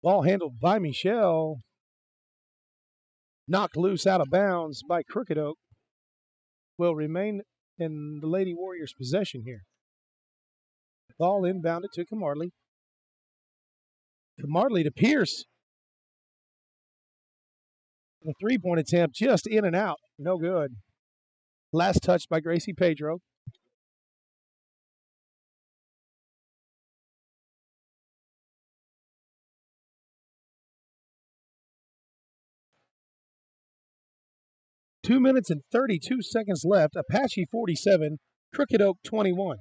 Ball handled by Michelle. Knocked loose out of bounds by Crooked Oak. Will remain in the Lady Warriors' possession here. Ball inbounded to Camarley. Camarley to Pierce. The three-point attempt just in and out. No good. Last touch by Gracie Pedro. Two minutes and 32 seconds left. Apache 47, Crooked Oak 21.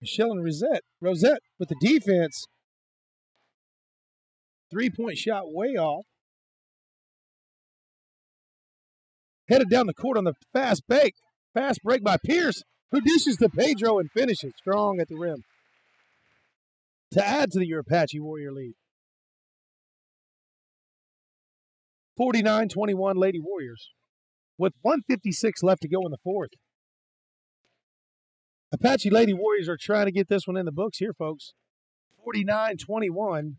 Michelle and Rosette with the defense. Three-point shot way off. Headed down the court on the fast break. Fast break by Pierce, who dishes to Pedro and finishes strong at the rim to add to your Apache Warrior lead. 49-21 Lady Warriors with 1:56 left to go in the fourth. Apache Lady Warriors are trying to get this one in the books here, folks. 49-21.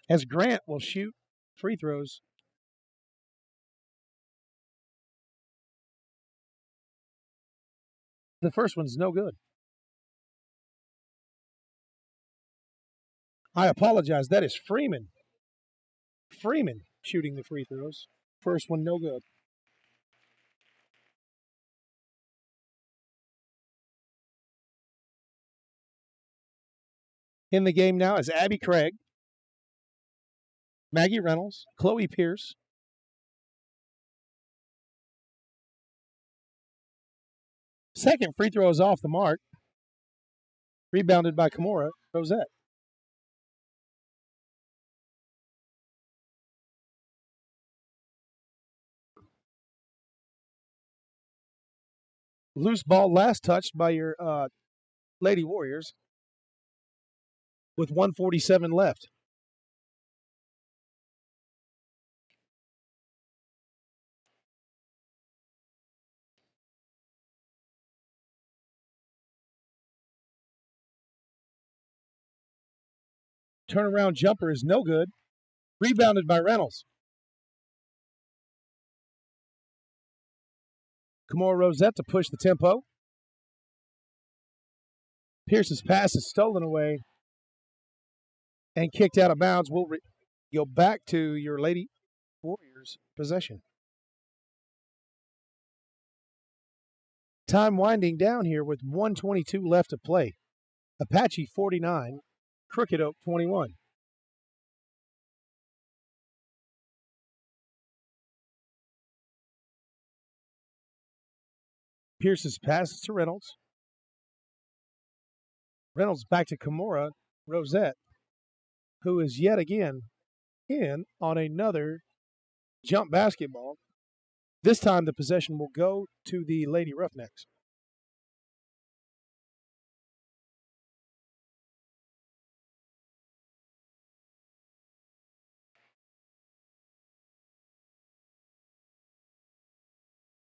As Grant will shoot free throws. The first one's no good. I apologize. That is Freeman. Freeman shooting the free throws. First one no good. In the game now is Abby Craig, Maggie Reynolds, Chloe Pierce. Second free throw is off the mark. Rebounded by Kimura Rosette. Loose ball last touched by your Lady Warriors with 1:47 left. Turnaround jumper is no good. Rebounded by Reynolds. Kimura Rosette to push the tempo. Pierce's pass is stolen away and kicked out of bounds. We'll go back to your Lady Warriors possession. Time winding down here with 1:22 left to play. Apache 49, Crooked Oak 21. Pierce's passes to Reynolds. Reynolds back to Kimura Rosette, who is yet again in on another jump basketball. This time the possession will go to the Lady Roughnecks.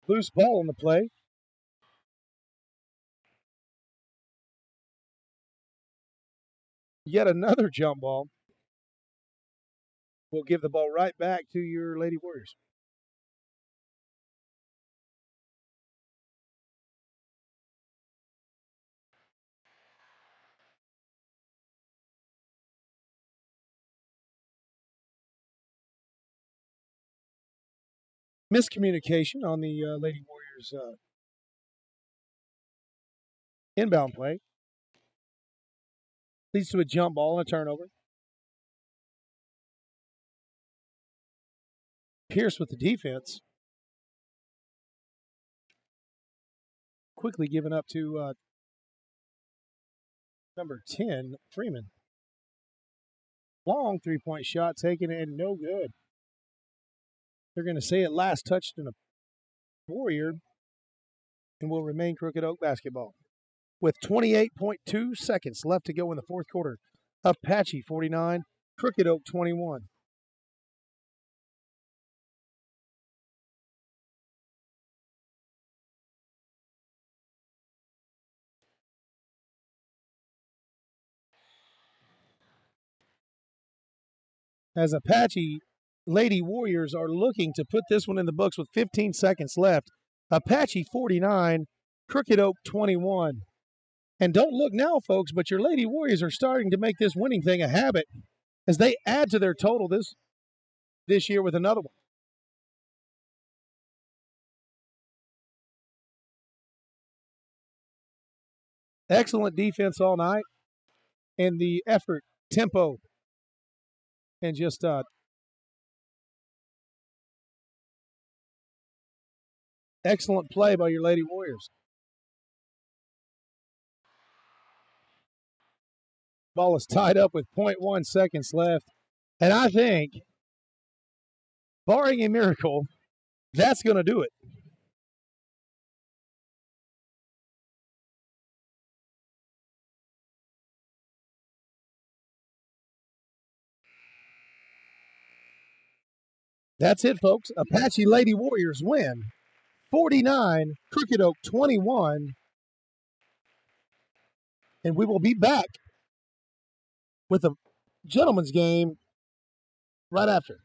Loose ball on the play. Yet another jump ball. We'll give the ball right back to your Lady Warriors. Miscommunication on the Lady Warriors inbound play. Leads to a jump ball and a turnover. Pierce with the defense. Quickly given up to number 10, Freeman. Long three-point shot taken and no good. They're going to say it last touched in a Warrior and will remain Crooked Oak basketball. With 28.2 seconds left to go in the fourth quarter, Apache 49, Crooked Oak 21. As Apache Lady Warriors are looking to put this one in the books with 15 seconds left. Apache 49, Crooked Oak 21. And don't look now, folks, but your Lady Warriors are starting to make this winning thing a habit as they add to their total this year with another one. Excellent defense all night, and the effort, tempo, and just excellent play by your Lady Warriors. Ball is tied up with 0.1 seconds left. And I think, barring a miracle, that's going to do it. That's it, folks. Apache Lady Warriors win 49, Crooked Oak 21. And we will be back with a gentleman's game right after.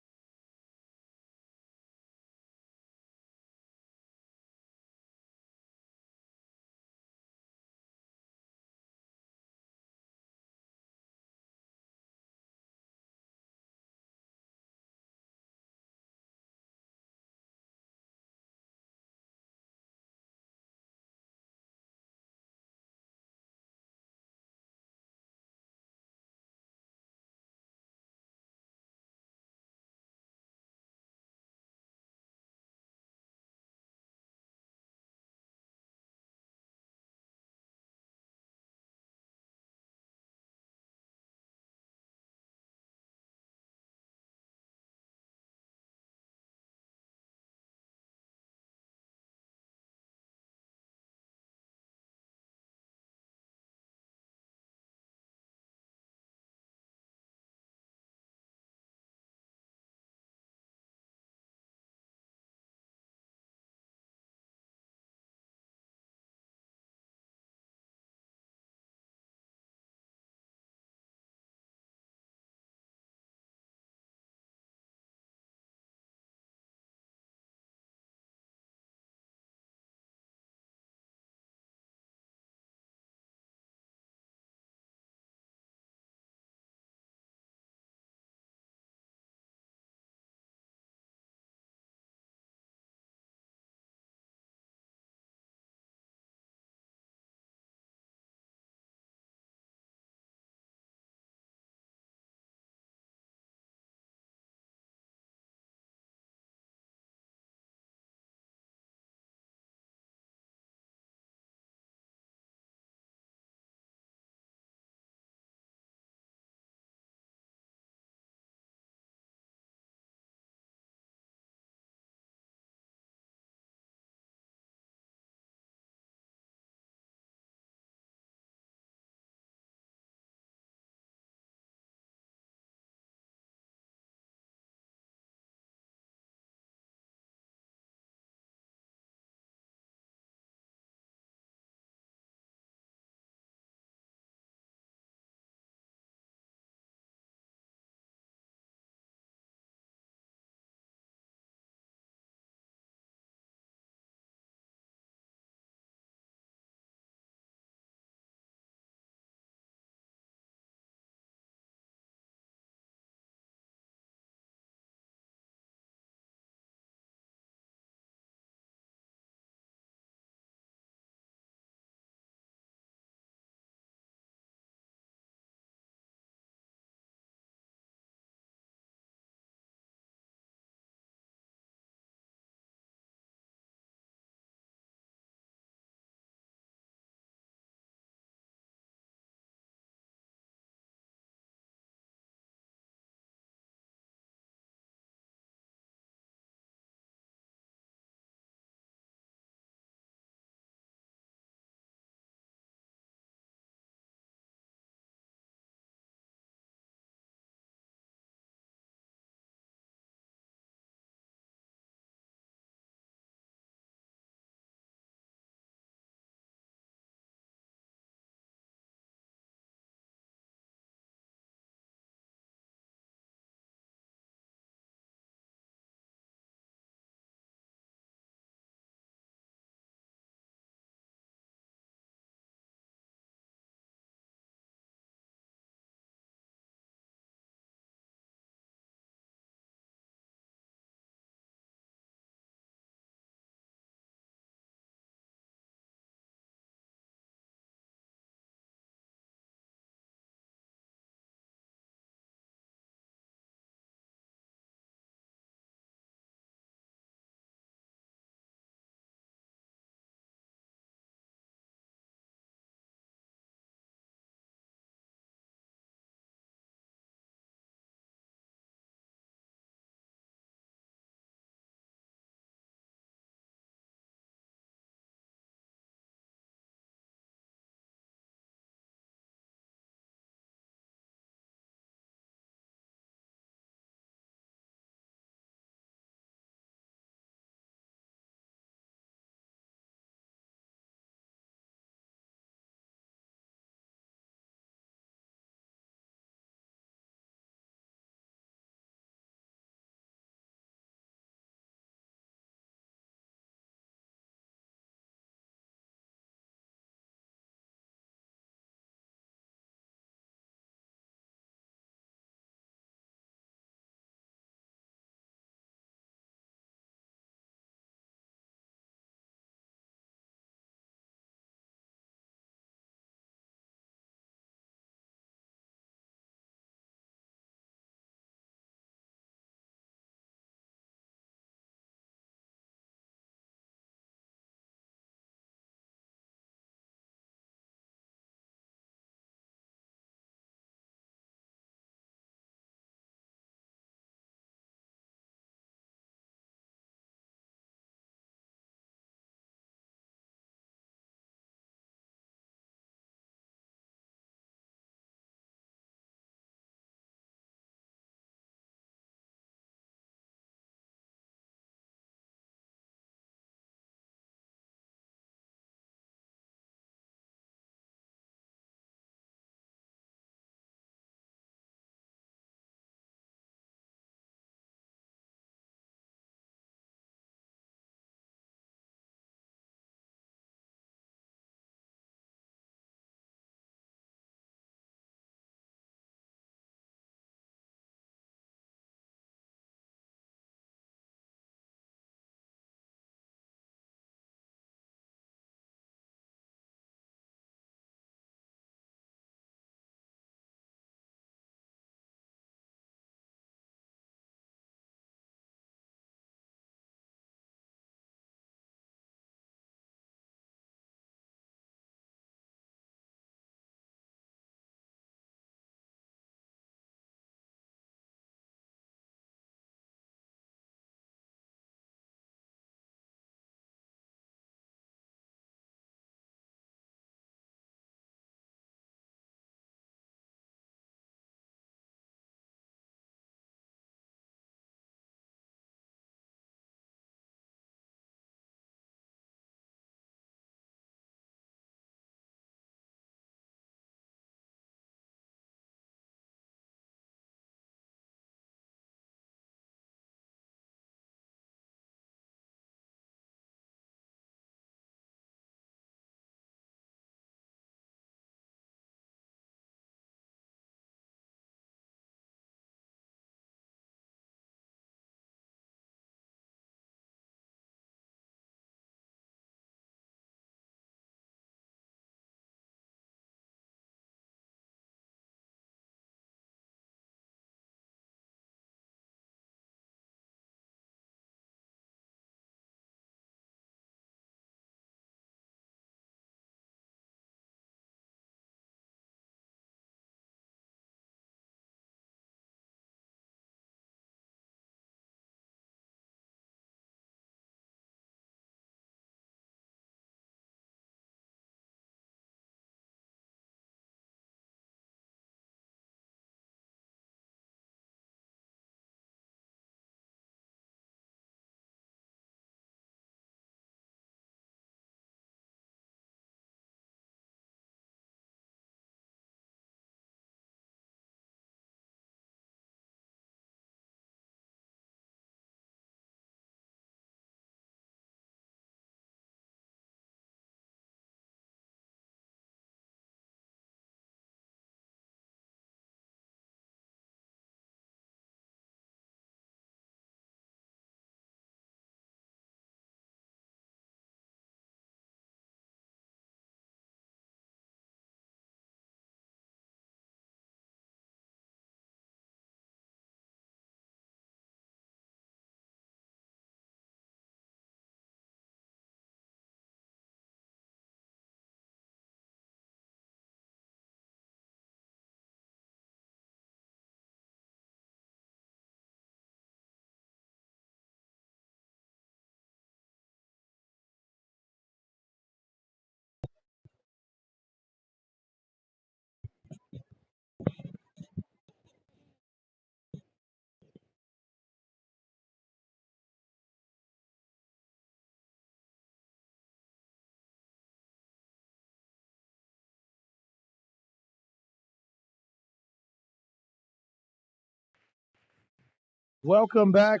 Welcome back,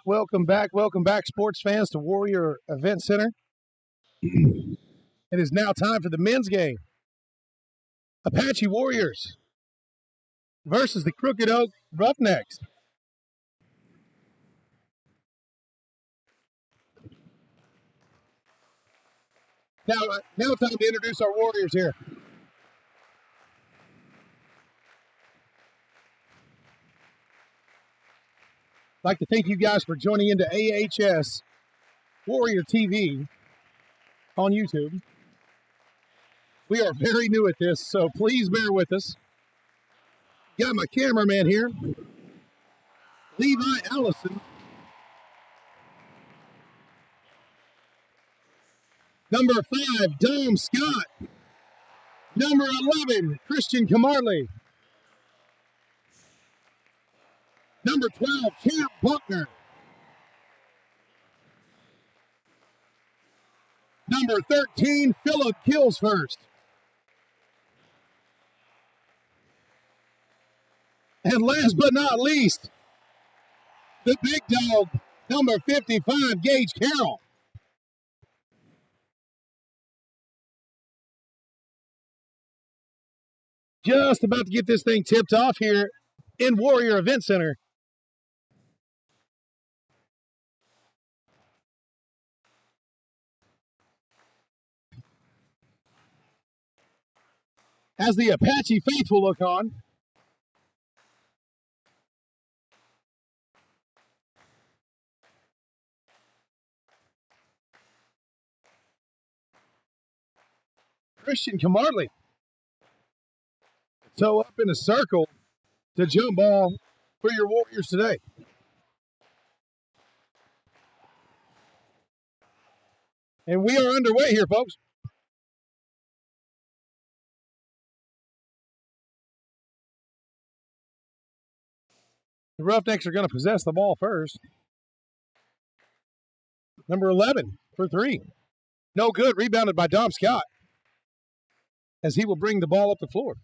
sports fans, to Warrior Event Center. It is now time for the men's game. Apache Warriors versus the Crooked Oak Roughnecks. Now time to introduce our Warriors here. I'd like to thank you guys for joining into AHS Warrior TV on YouTube. We are very new at this, so please bear with us. Got my cameraman here, Levi Allison. Number 5, Dom Scott. Number 11, Christian Camarley. Number 12, Camp Buckner. Number 13, Philip Killsfirst. And last but not least, the big dog, number 55, Gage Carroll. Just about to get this thing tipped off here in Warrior Event Center. As the Apache faithful look on. Christian Camarley. Toe up in a circle to jump ball for your Warriors today. And we are underway here, folks. The Roughnecks are going to possess the ball first. Number 11 for 3. No good. Rebounded by Dom Scott as he will bring the ball up the floor.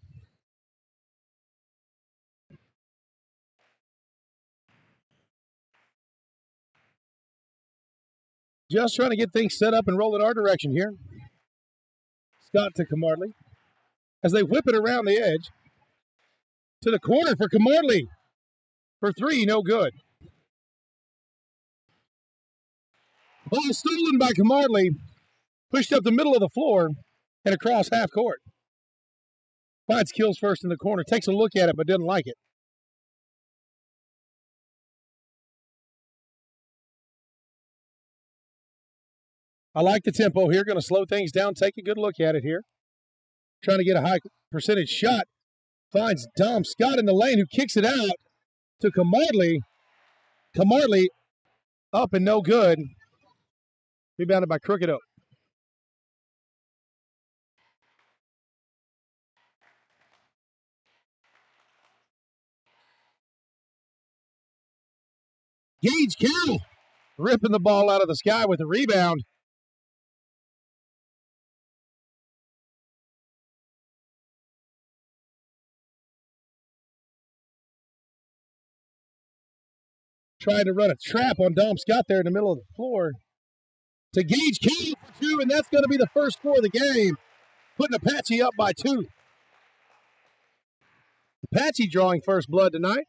Just trying to get things set up and roll in our direction here. Scott to Camarley as they whip it around the edge. To the corner for Camarley. For 3, no good. Ball stolen by Camarley. Pushed up the middle of the floor and across half court. Finds Killsfirst in the corner. Takes a look at it but doesn't like it. I like the tempo here. Going to slow things down. Take a good look at it here. Trying to get a high percentage shot. Finds Dom Scott in the lane, who kicks it out to Camarley. Camarley up and no good. Rebounded by Crooked Oak. Gage Carroll ripping the ball out of the sky with a rebound. Trying to run a trap on Dom Scott there in the middle of the floor. To Gage Carroll for 2, and that's going to be the first score of the game. Putting Apache up by 2. Apache drawing first blood tonight.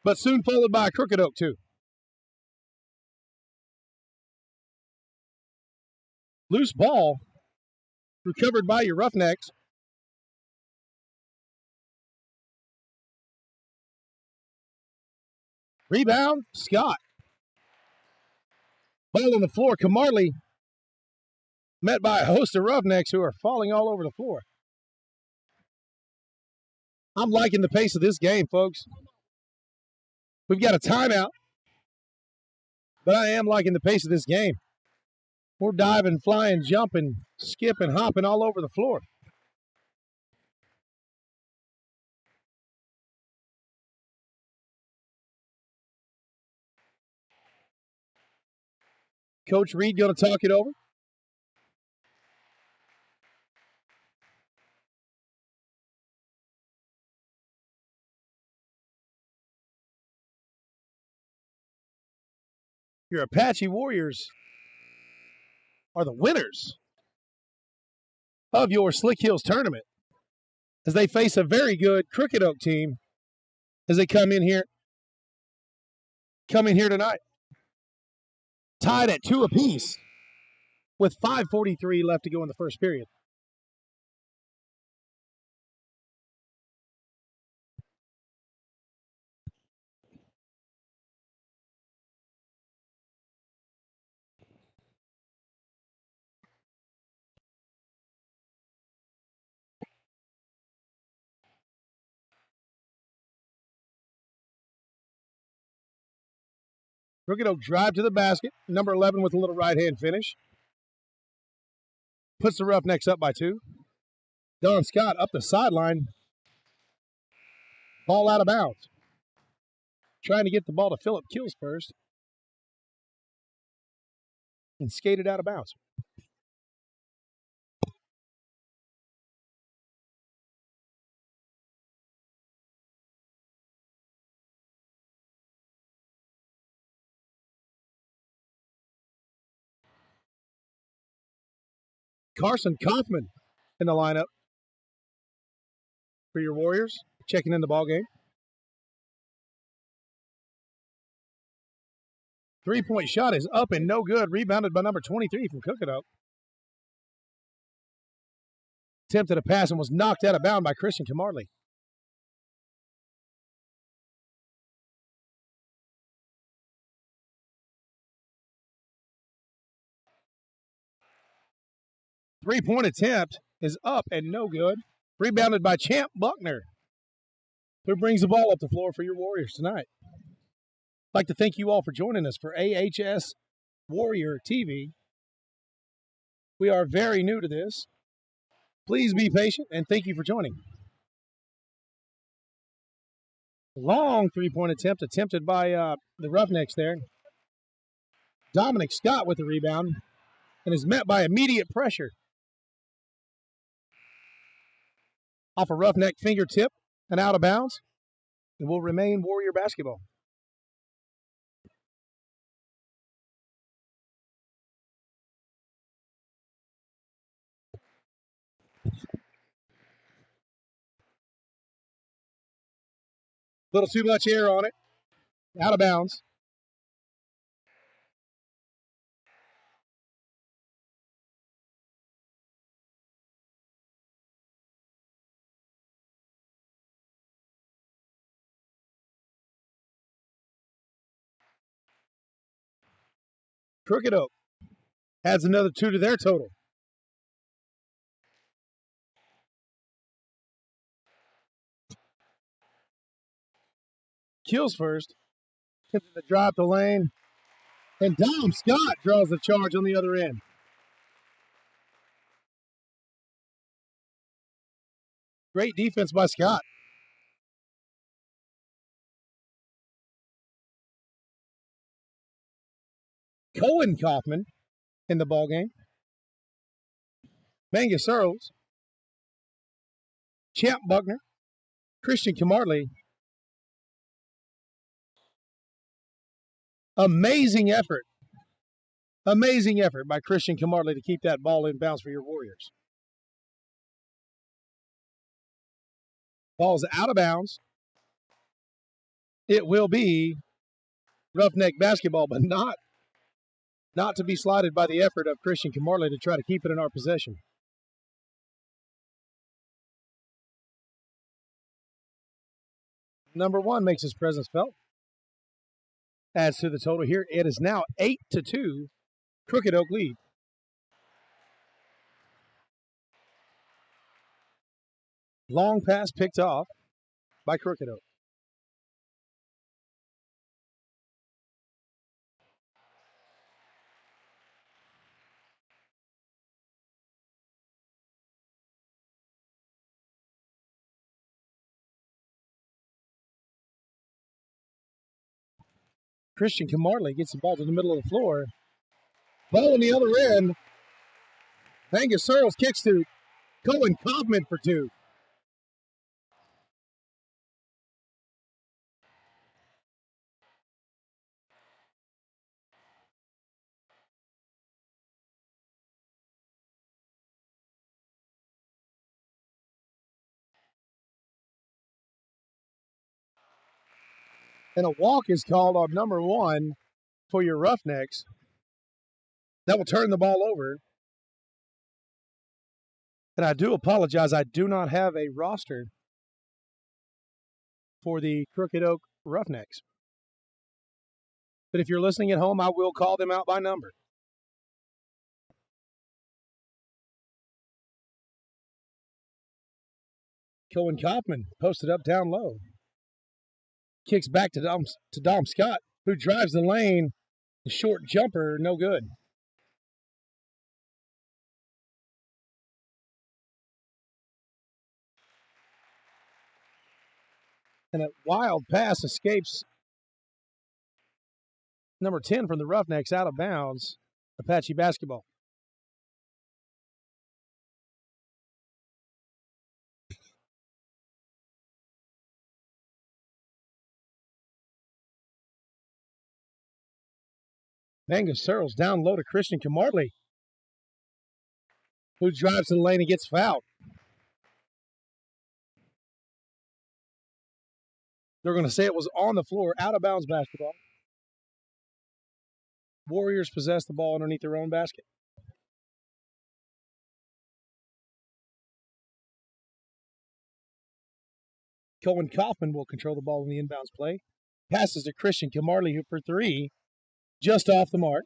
But soon followed by Crooked Oak, too. Loose ball. Recovered by your Roughnecks. Rebound, Scott. Ball on the floor. Camarley met by a host of Roughnecks who are falling all over the floor. I'm liking the pace of this game, folks. We've got a timeout, but I am liking the pace of this game. We're diving, flying, jumping, skipping, hopping all over the floor. Coach Reed going to talk it over. Your Apache Warriors are the winners of your Slick Hills tournament as they face a very good Crooked Oak team as they come in here tonight. Tied at 2 apiece with 5:43 left to go in the first period. Crooked Oak drive to the basket. Number 11 with a little right-hand finish. Puts the Roughnecks up by 2. Don Scott up the sideline. Ball out of bounds. Trying to get the ball to Philip Kills first. And skated out of bounds. Carson Kaufman in the lineup for your Warriors, checking in the ball game. 3-point shot is up and no good. Rebounded by number 23 from Crooked Oak. Attempted a pass and was knocked out of bounds by Christian Camarley. Three-point attempt is up and no good. Rebounded by Champ Buckner, who brings the ball up the floor for your Warriors tonight. I'd like to thank you all for joining us for AHS Warrior TV. We are very new to this. Please be patient, and thank you for joining. Long three-point attempt attempted by the Roughnecks there. Dominic Scott with the rebound and is met by immediate pressure. Off a Roughneck fingertip and out of bounds. It will remain Warrior basketball. Little too much air on it. Out of bounds. Crooked Oak adds another 2 to their total. Kills first. Attempting to drive the lane. And Dom Scott draws the charge on the other end. Great defense by Scott. Cohen Kaufman in the ballgame. Mangus Earls. Champ Buckner. Christian Camarley. Amazing effort. Amazing effort by Christian Camarley to keep that ball in bounds for your Warriors. Ball's out of bounds. It will be Roughneck basketball, but not to be slighted by the effort of Christian Camarley to try to keep it in our possession. Number 1 makes his presence felt. Adds to the total here. It is now 8-2. Crooked Oak lead. Long pass picked off by Crooked Oak. Christian Camarley gets the ball to the middle of the floor. Ball on the other end. Mangus Searles kicks to Cohen Kaufman for 2. And a walk is called on number 1 for your Roughnecks. That will turn the ball over. And I do apologize, I do not have a roster for the Crooked Oak Roughnecks. But if you're listening at home, I will call them out by number. Cohen Kaufman posted up down low. Kicks back to Dom Scott, who drives the lane. The short jumper, no good. And a wild pass escapes number 10 from the Roughnecks out of bounds. Apache basketball. Mangus Searles down low to Christian Camarley, who drives to the lane and gets fouled. They're going to say it was on the floor, out of bounds basketball. Warriors possess the ball underneath their own basket. Cohen Kaufman will control the ball in the inbounds play. Passes to Christian Camarley, who for 3, just off the mark.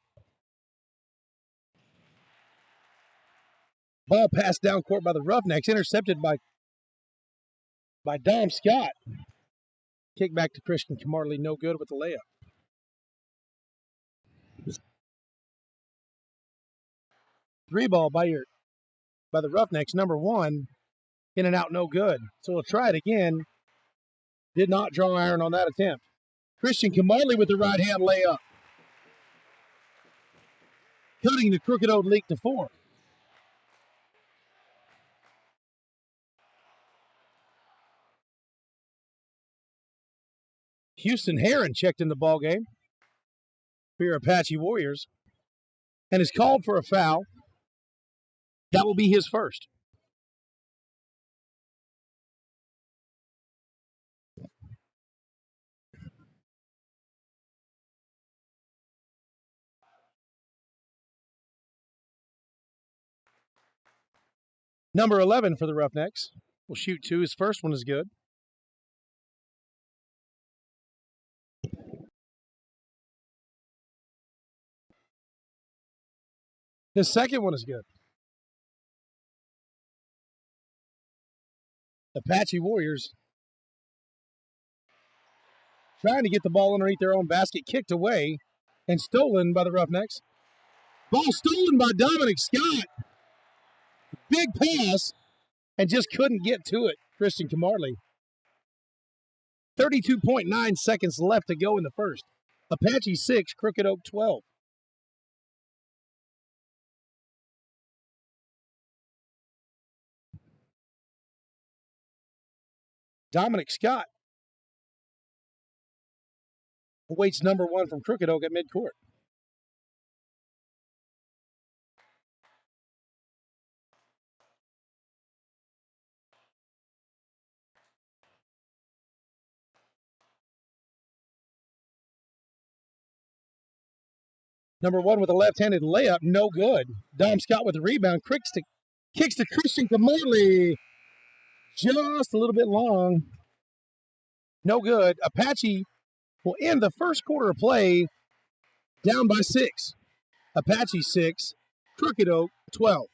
Ball passed down court by the Roughnecks, intercepted by Dom Scott. Kick back to Christian Camarley, no good with the layup. Three ball by the Roughnecks, number 1, in and out, no good. So we'll try it again. Did not draw iron on that attempt. Christian Camarley with the right hand layup, cutting the Crooked Oak leak to 4. Houston Heron checked in the ball game for your Apache Warriors and is called for a foul. That will be his first. Number 11 for the Roughnecks will shoot 2. His first one is good. His second one is good. Apache Warriors trying to get the ball underneath their own basket, kicked away and stolen by the Roughnecks. Ball stolen by Dominic Scott. Big pass and just couldn't get to it, Christian Camarley. 32.9 seconds left to go in the first. Apache 6, Crooked Oak 12. Dominic Scott awaits number 1 from Crooked Oak at midcourt. Number 1 with a left-handed layup, no good. Dom Scott with the rebound, kicks to Christian Camarley. Just a little bit long. No good. Apache will end the first quarter of play down by 6. Apache 6, Crooked Oak 12.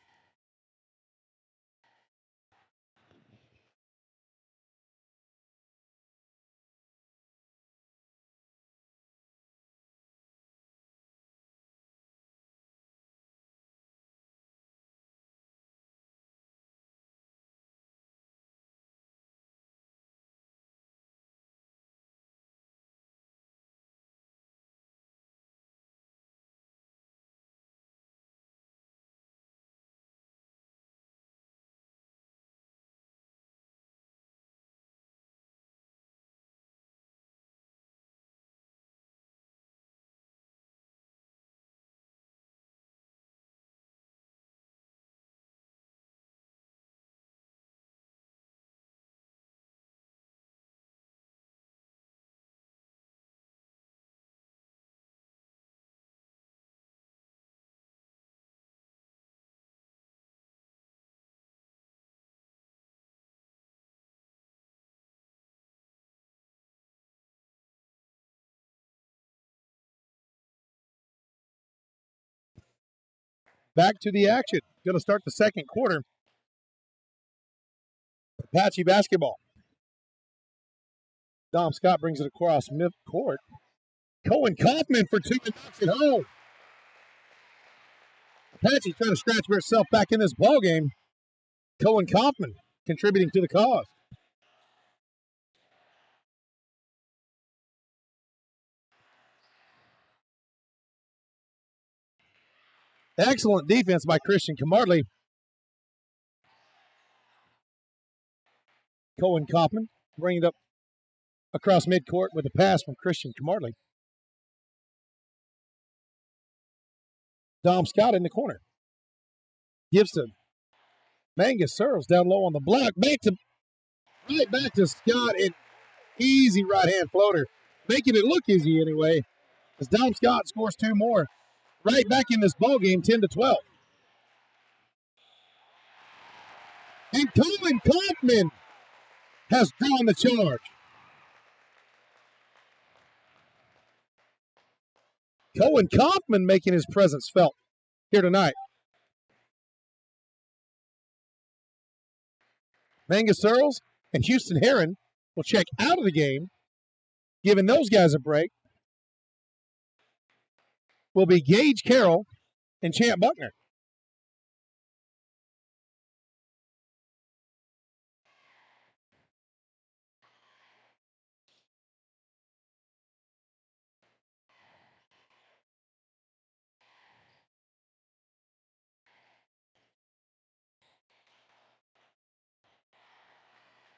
Back to the action. Going to start the second quarter. Apache basketball. Dom Scott brings it across midcourt. Cohen Kaufman for two and knocks it home. Apache trying to scratch herself back in this ball game. Cohen Kaufman contributing to the cause. Excellent defense by Christian Camarley. Cohen Kaufman bringing it up across midcourt with a pass from Christian Camarley. Dom Scott in the corner. Gives to Mangus Searles down low on the block. Right back to Scott. And easy right-hand floater. Making it look easy anyway. As Dom Scott scores two more. Right back in this ball game, 10-12. And Cohen Kaufman has drawn the charge. Cohen Kaufman making his presence felt here tonight. Mangus Searles and Houston Heron will check out of the game, giving those guys a break. Will be Gage Carroll and Champ Buckner.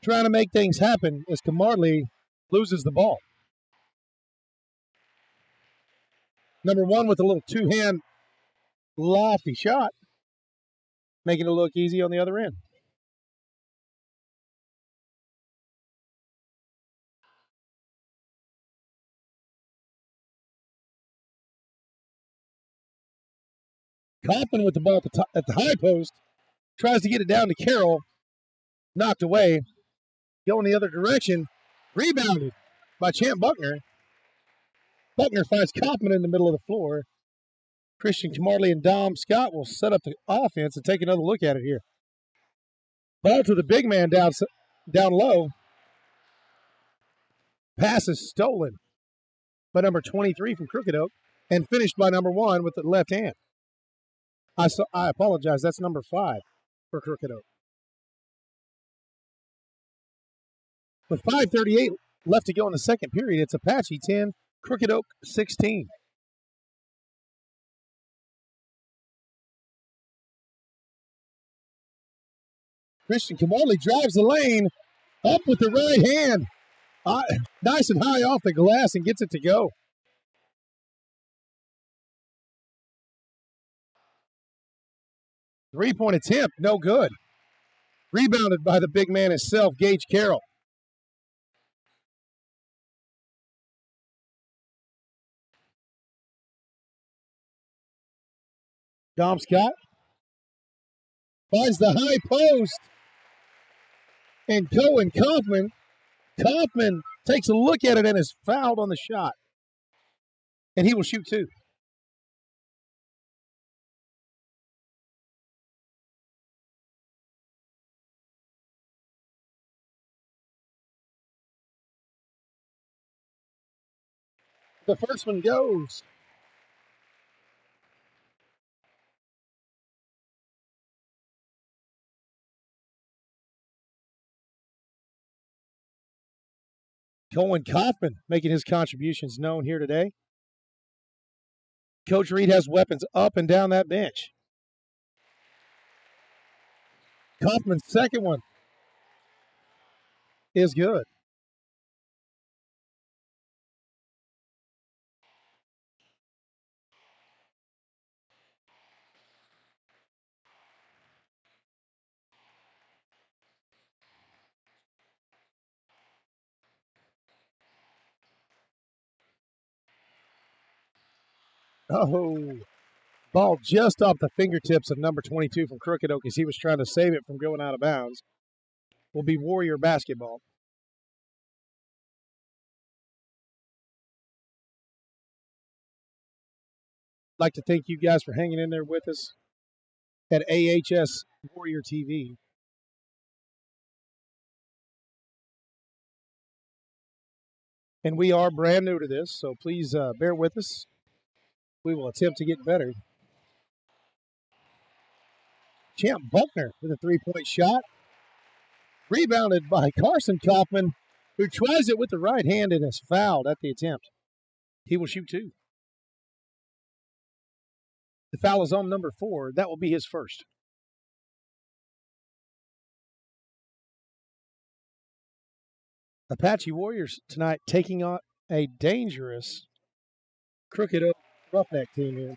Trying to make things happen as Camarley loses the ball. Number one with a little two-hand lofty shot, making it look easy on the other end. Kaufman with the ball at the high post, tries to get it down to Carroll, knocked away, going the other direction, rebounded by Champ Buckner. Buckner finds Kaufman in the middle of the floor. Christian Camarley and Dom Scott will set up the offense and take another look at it here. Ball to the big man down low. Pass is stolen by number 23 from Crooked Oak and finished by number 1 with the left hand. I apologize. That's number 5 for Crooked Oak. With 5:38 left to go in the second period, it's Apache 10, Crooked Oak 16. Christian Camarley drives the lane, up with the right hand. Nice and high off the glass and gets it to go. Three-point attempt, no good. Rebounded by the big man himself, Gage Carroll. Dom Scott finds the high post. And Cohen Kaufman takes a look at it and is fouled on the shot. And he will shoot two. The first one goes. Cohen Kaufman making his contributions known here today. Coach Reed has weapons up and down that bench. Kaufman's second one is good. Oh, ball just off the fingertips of number 22 from Crooked Oak as he was trying to save it from going out of bounds. Will be Warrior basketball. I'd like to thank you guys for hanging in there with us. at AHS Warrior TV. And we are brand new to this, so please bear with us. We will attempt to get better. Champ Buckner with a three-point shot. Rebounded by Carson Kaufman, who tries it with the right hand and is fouled at the attempt. He will shoot two. The foul is on number 4. That will be his first. Apache Warriors tonight taking on a dangerous Crooked Oak Roughneck team here.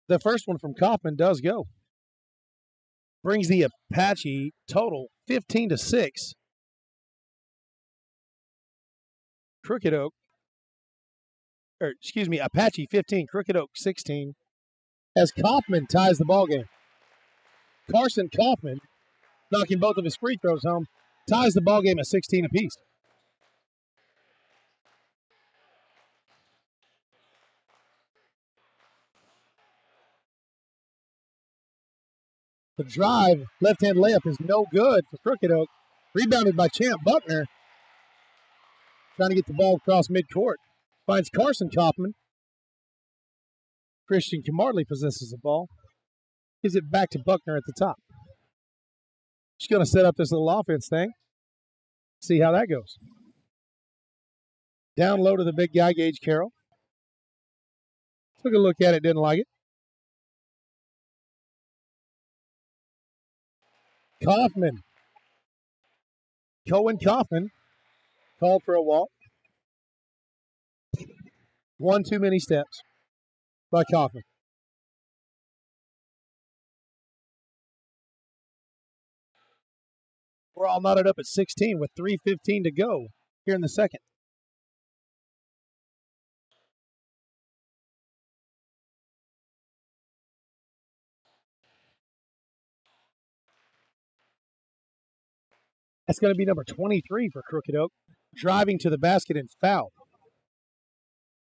The first one from Kaufman does go. Brings the Apache total 15-6. Apache 15, Crooked Oak 16. As Kaufman ties the ball game. Carson Kaufman, knocking both of his free throws home, ties the ball game at 16 apiece. The drive, left-hand layup is no good for Crooked Oak. Rebounded by Champ Buckner. Trying to get the ball across midcourt. Finds Carson Kaufman. Christian Camarley possesses the ball. Gives it back to Buckner at the top. Just going to set up this little offense thing. See how that goes. Down low to the big guy, Gage Carroll. Took a look at it, didn't like it. Kaufman. Cohen Kaufman called for a walk. One too many steps by Kaufman. We're all knotted up at 16 with 3:15 to go here in the second. That's going to be number 23 for Crooked Oak. Driving to the basket and fouled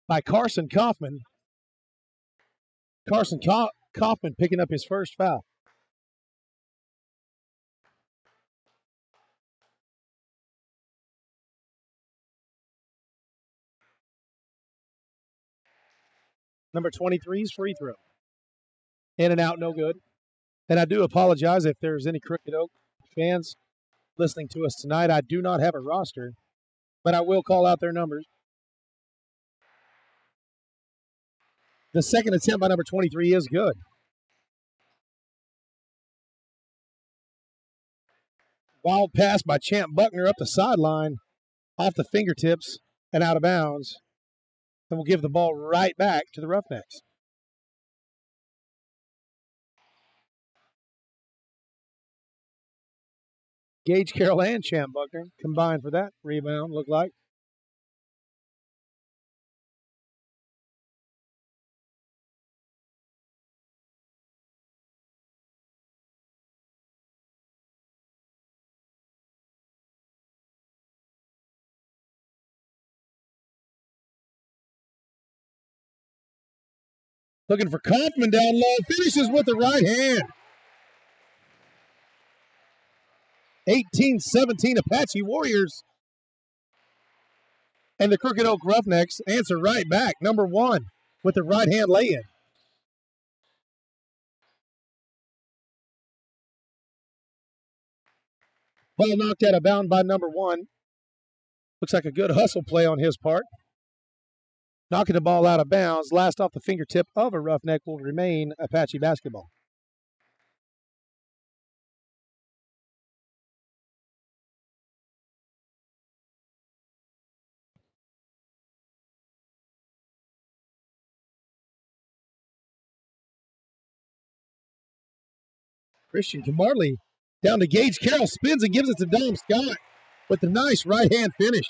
by Carson Kaufman. Kaufman picking up his first foul. Number 23's free throw. In and out, no good. And I do apologize if there's any Crooked Oak fans listening to us tonight. I do not have a roster, but I will call out their numbers. The second attempt by number 23 is good. Wild pass by Champ Buckner up the sideline, off the fingertips and out of bounds. And we'll give the ball right back to the Roughnecks. Gage Carroll and Champ Buckner combined for that rebound, looked like. Looking for Kaufman down low, finishes with the right hand. 18-17 Apache Warriors. And the Crooked Oak Roughnecks answer right back. Number 1 with the right hand lay-in. Ball knocked out of bounds by number 1. Looks like a good hustle play on his part. Knocking the ball out of bounds. Last off the fingertip of a Roughneck will remain Apache basketball. Christian Camarley down to Gage Carroll, spins and gives it to Dom Scott with the nice right-hand finish.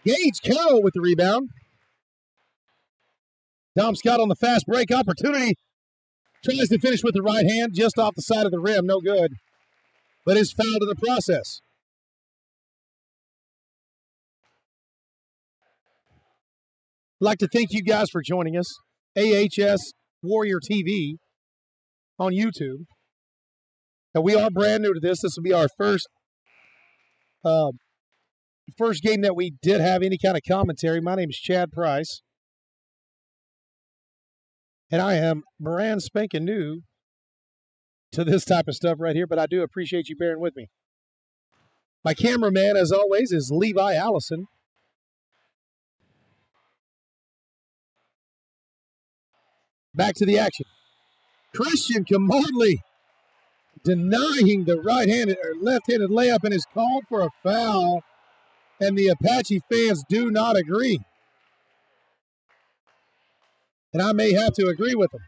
Gage Carroll with the rebound. Dom Scott on the fast break opportunity. Tries to finish with the right hand just off the side of the rim. No good. But is fouled in the process. I'd like to thank you guys for joining us. AHS Warrior TV on YouTube. And we are brand new to this. This will be our first game that we did have any kind of commentary. My name is Chad Price. And I am brand spanking new to this type of stuff right here, but I do appreciate you bearing with me. My cameraman, as always, is Levi Allison. Back to the action. Christian Kamardley denying the right-handed or left-handed layup and is called for a foul, and the Apache fans do not agree. And I may have to agree with them.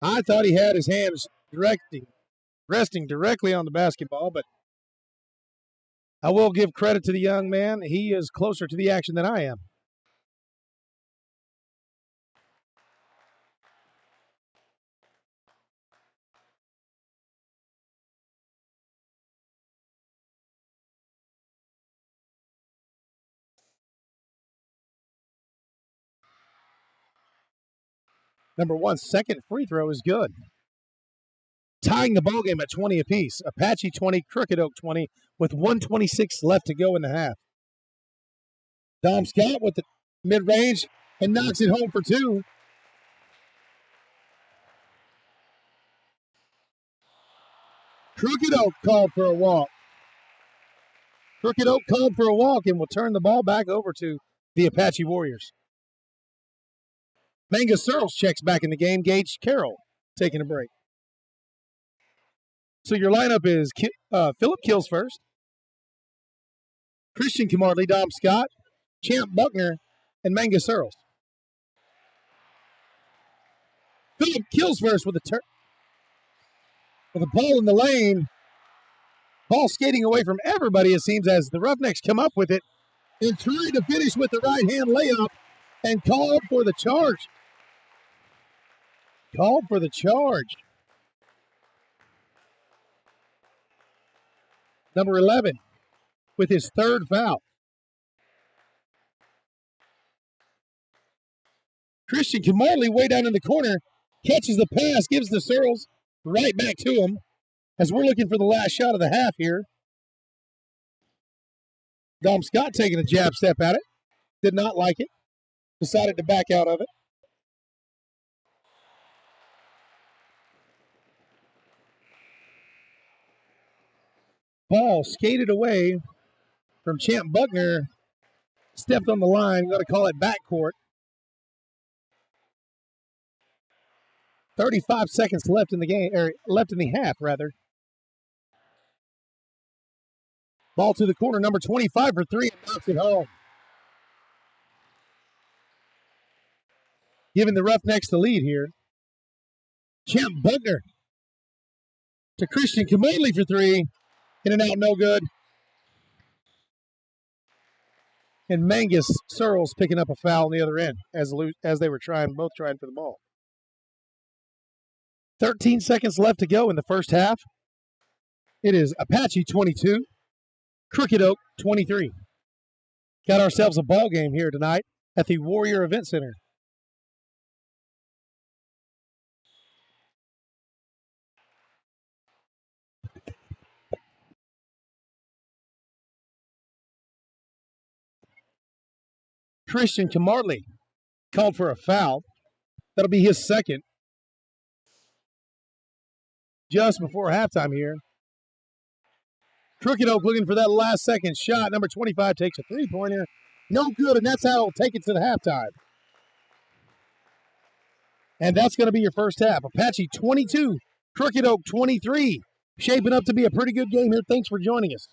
I thought he had his hands resting directly on the basketball, but I will give credit to the young man. He is closer to the action than I am. Number one, second free throw is good. Tying the ball game at 20 apiece. Apache 20, Crooked Oak 20, with 1:26 left to go in the half. Dom Scott with the mid-range and knocks it home for two. Crooked Oak called for a walk. Crooked Oak called for a walk and will turn the ball back over to the Apache Warriors. Manga Searles checks back in the game. Gage Carroll taking a break. So your lineup is Philip Kills first, Christian Kamardley, Dom Scott, Champ Buckner, and Manga Searles. Philip Kills first with a ball in the lane. Ball skating away from everybody, it seems, as the Roughnecks come up with it and try to finish with the right-hand layup and called for the charge. Called for the charge. Number 11 with his third foul. Christian Kamardley way down in the corner, catches the pass, gives the Searles right back to him as we're looking for the last shot of the half here. Dom Scott taking a jab step at it. Did not like it. Decided to back out of it. Ball skated away from Champ Buckner. Stepped on the line. Got to call it backcourt. 35 seconds left in the game, or left in the half, rather. Ball to the corner, number 25 for three, and knocks it home. Giving the Roughnecks the lead here. Champ Buckner to Christian Kamardley for three. In and out, no good. And Mangus Searles picking up a foul on the other end as they were both trying for the ball. 13 seconds left to go in the first half. It is Apache 22, Crooked Oak 23. Got ourselves a ball game here tonight at the Warrior Event Center. Christian Kamardley called for a foul. That'll be his second. Just before halftime here. Crooked Oak looking for that last second shot. Number 25 takes a three-pointer. No good, and that's how it'll take it to the halftime. And that's going to be your first half. Apache 22, Crooked Oak 23. Shaping up to be a pretty good game here. Thanks for joining us.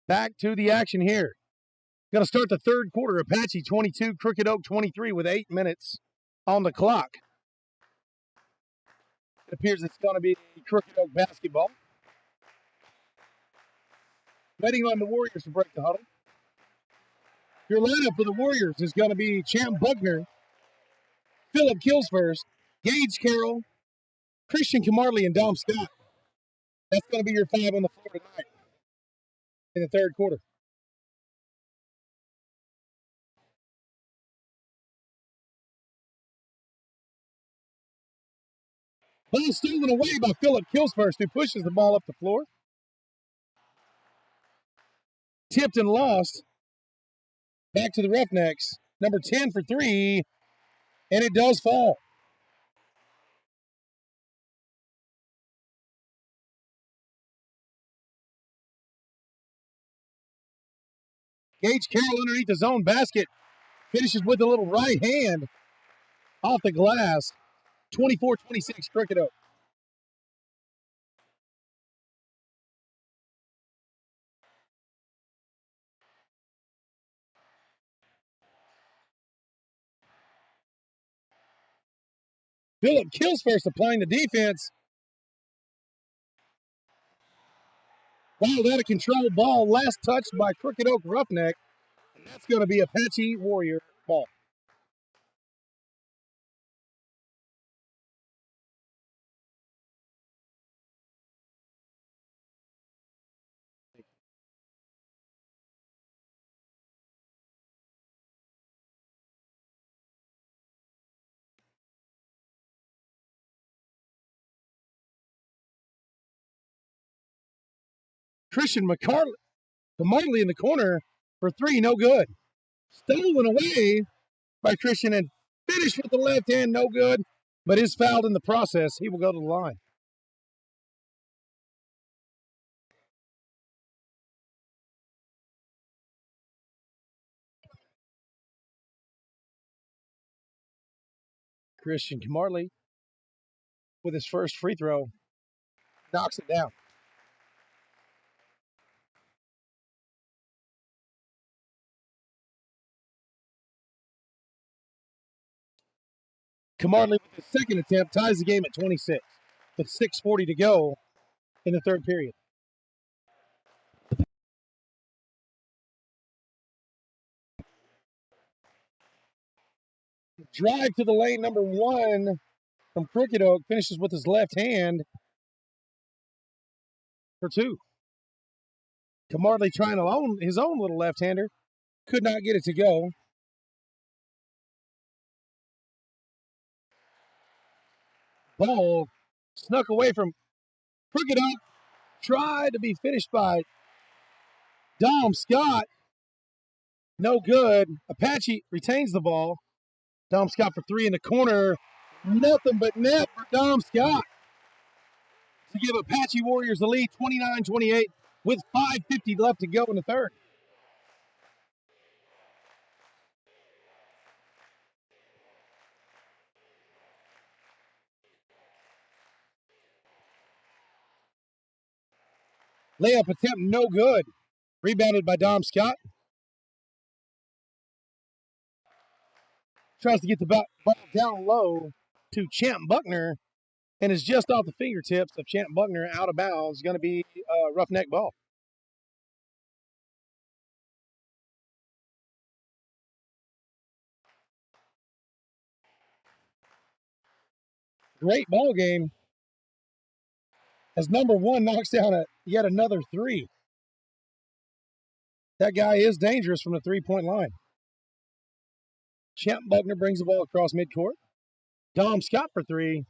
Back to the action here. Going to start the third quarter. Apache 22, Crooked Oak 23 with 8 minutes on the clock. It appears it's going to be Crooked Oak basketball. Waiting on the Warriors to break the huddle. Your lineup for the Warriors is going to be Champ Buckner, Philip Killsfirst, Gage Carroll, Christian Camarley, and Dom Scott. That's going to be your 5 on the floor tonight in the third quarter. Ball stolen away by Philip Killsfirst, who pushes the ball up the floor. Tipped and lost. Back to the Roughnecks. Number 10 for 3, and it does fall. Gage Carroll underneath his own basket. Finishes with a little right hand off the glass. 24-26, Crooked Oak. Philip Killsfirst applying the defense. Fouled out of control ball. Last touched by Crooked Oak Roughneck. And that's going to be Apache Warrior ball. Christian Camarley in the corner for 3, no good. Stolen away by Christian and finished with the left hand, no good, but is fouled in the process. He will go to the line. Christian Camarley with his first free throw knocks it down. Camarley with his second attempt ties the game at 26 with 6:40 to go in the third period. Drive to the lane, number 1 from Crooked Oak, finishes with his left hand for 2. Camarley trying his own little left-hander. Could not get it to go. Ball snuck away from Crooked Oak. Tried to be finished by Dom Scott. No good. Apache retains the ball. Dom Scott for 3 in the corner. Nothing but net for Dom Scott to give Apache Warriors the lead 29-28 with 5:50 left to go in the third. Layup attempt no good. Rebounded by Dom Scott. Tries to get the ball down low to Champ Buckner and is just off the fingertips of Champ Buckner out of bounds. Going to be a roughneck ball. Great ball game as number 1 knocks down yet another 3. That guy is dangerous from the three-point line. Champ Buckner brings the ball across midcourt. Dom Scott for 3.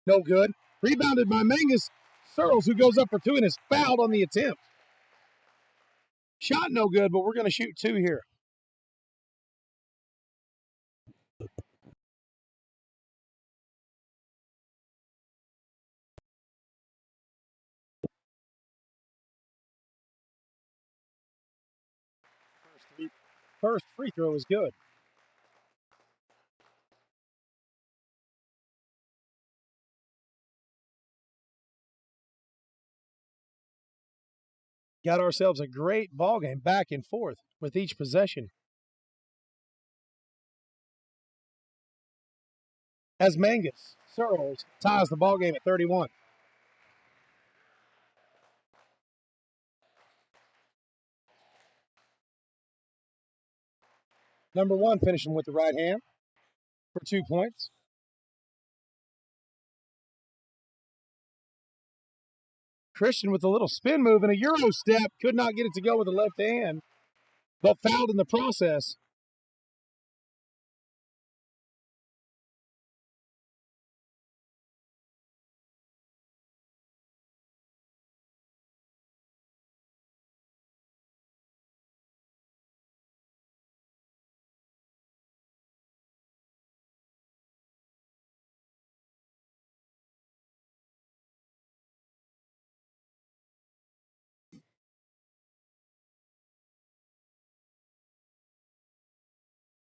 No good. Rebounded by Mangus Searles, who goes up for 2 and is fouled on the attempt. Shot no good, but we're going to shoot 2 here. First free throw is good. Got ourselves a great ball game back and forth with each possession. As Mangus Searles ties the ball game at 31. Number 1 finishing with the right hand for 2 points. Christian with a little spin move and a Euro step. Could not get it to go with the left hand, but fouled in the process.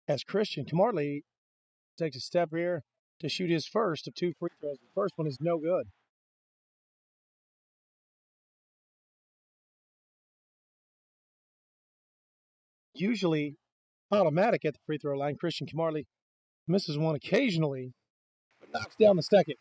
As Christian Camarley takes a step here to shoot his first of 2 free throws. The first one is no good. Usually automatic at the free throw line. Christian Camarley misses one occasionally, but knocks down the second.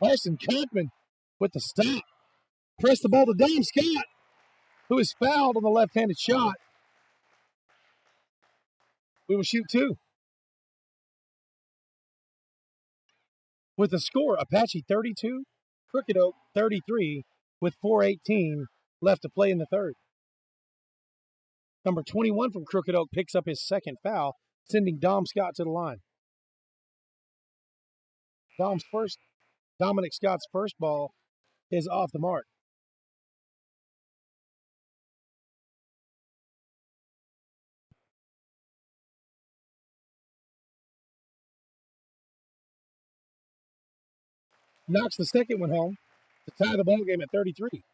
Carson Kaufman with the stop. Press the ball to Dom Scott, who is fouled on the left-handed shot. We will shoot 2. With the score, Apache 32, Crooked Oak 33, with 4:18 left to play in the third. Number 21 from Crooked Oak picks up his second foul, sending Dom Scott to the line. Dominic Scott's first ball is off the mark. Knocks the second one home to tie the ball game at 33.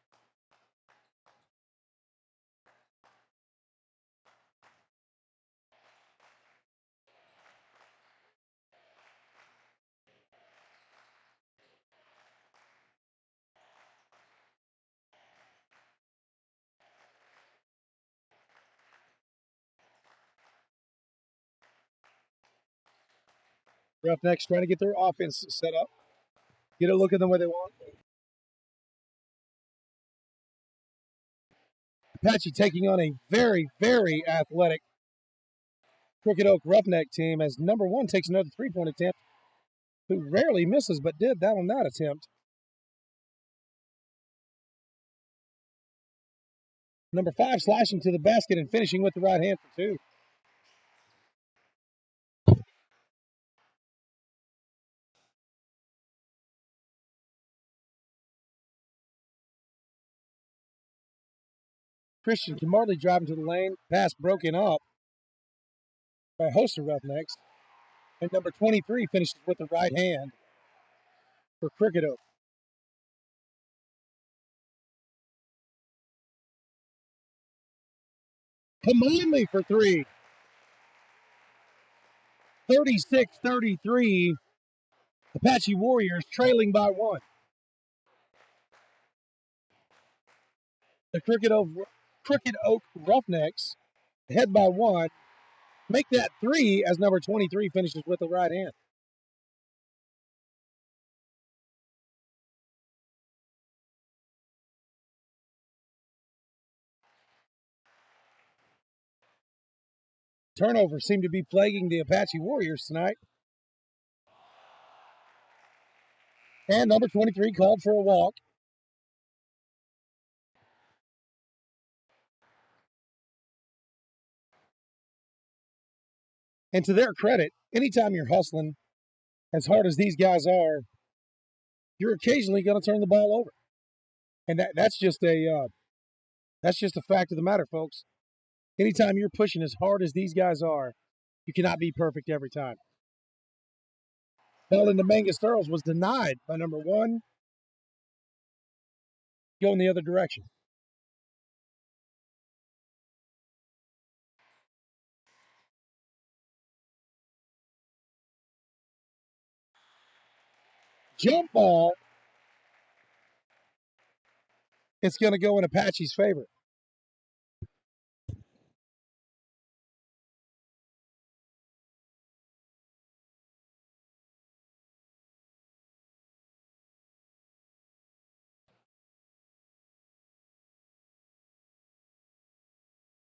Roughnecks trying to get their offense set up, get a look at them where they want. Apache taking on a very, very athletic Crooked Oak Roughneck team as number 1 takes another three-point attempt, who rarely misses but did that on that attempt. Number 5 slashing to the basket and finishing with the right hand for 2. Christian Camarley driving to the lane, pass broken up by a host of Roughnecks. And number 23 finishes with the right hand for Crooked Oak. Camarley for 3. 36-33. Apache Warriors trailing by 1. The Crooked Oak Roughnecks head by 1. Make that 3 as number 23 finishes with the right hand. Turnovers seem to be plaguing the Apache Warriors tonight. And number 23 called for a walk. And to their credit, anytime you're hustling as hard as these guys are, you're occasionally going to turn the ball over. And that's just a fact of the matter, folks. Anytime you're pushing as hard as these guys are, you cannot be perfect every time. Bell into Mangus Thurls was denied by number 1, going the other direction. Jump ball. It's going to go in Apache's favor.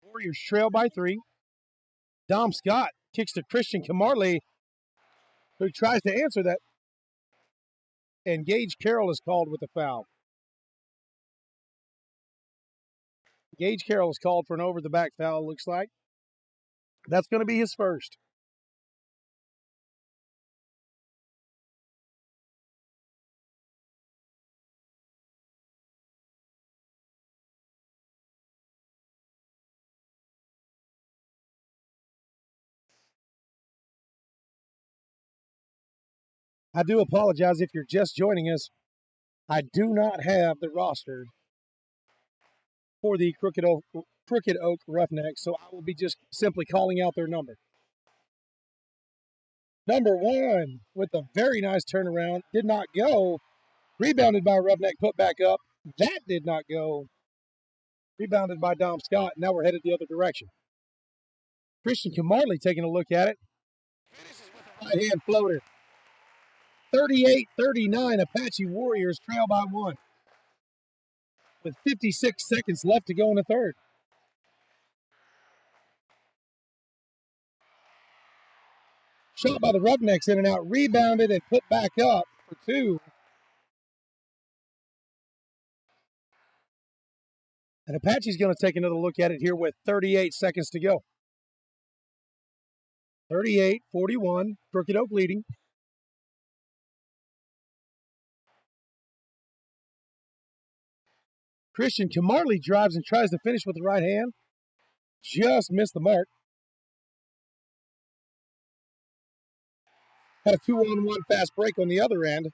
Warriors trail by 3. Dom Scott kicks to Christian Camarley, who tries to answer that. And Gage Carroll is called with a foul. Gage Carroll is called for an over-the-back foul, looks like. That's going to be his first. I do apologize if you're just joining us. I do not have the roster for the Crooked Oak Roughnecks, so I will be just simply calling out their number. Number 1 with a very nice turnaround. Did not go. Rebounded by Roughneck, put back up. That did not go. Rebounded by Dom Scott. Now we're headed the other direction. Christian Camarley taking a look at it. Right-hand floater. 38-39, Apache Warriors trail by 1. With 56 seconds left to go in the third. Shot by the Roughnecks, in and out. Rebounded and put back up for 2. And Apache's going to take another look at it here with 38 seconds to go. 38-41, Crooked Oak leading. Christian Camarley drives and tries to finish with the right hand. Just missed the mark. Had a 2-on-1 fast break on the other end.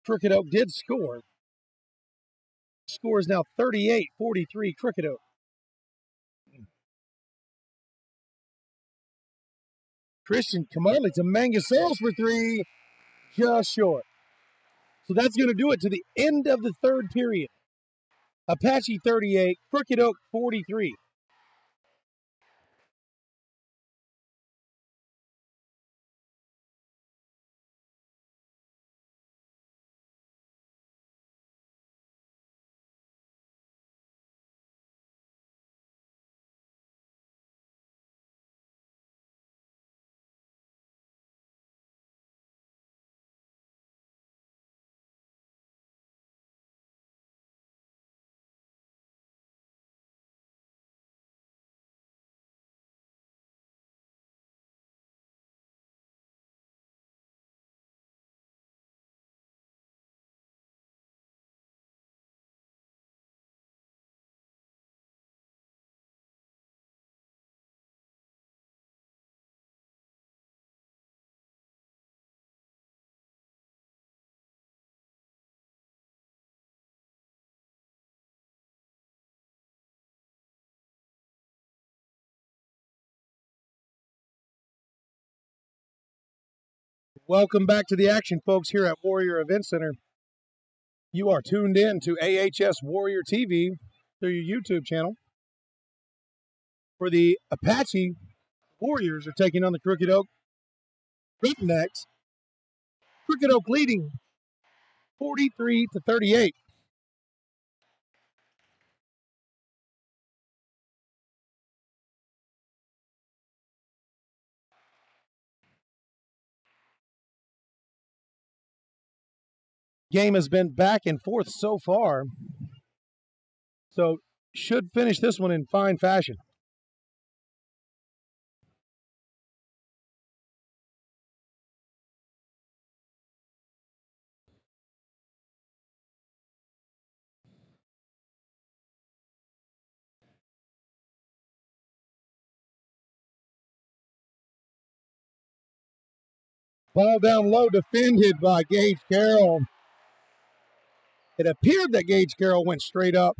Crooked Oak did score. Score is now 38-43, Crooked Oak. Christian Camarley to Mangus Earls for 3. Just short. So that's going to do it to the end of the third period. Apache 38, Crooked Oak 43. Welcome back to the action, folks, here at Warrior Event Center. You are tuned in to AHS Warrior TV through your YouTube channel. For the Apache Warriors are taking on the Crooked Oak Roughnecks. Crooked Oak leading 43-38. Game has been back and forth so far, so should finish this one in fine fashion. Ball down low, defended by Gage Carroll. It appeared that Gage Carroll went straight up,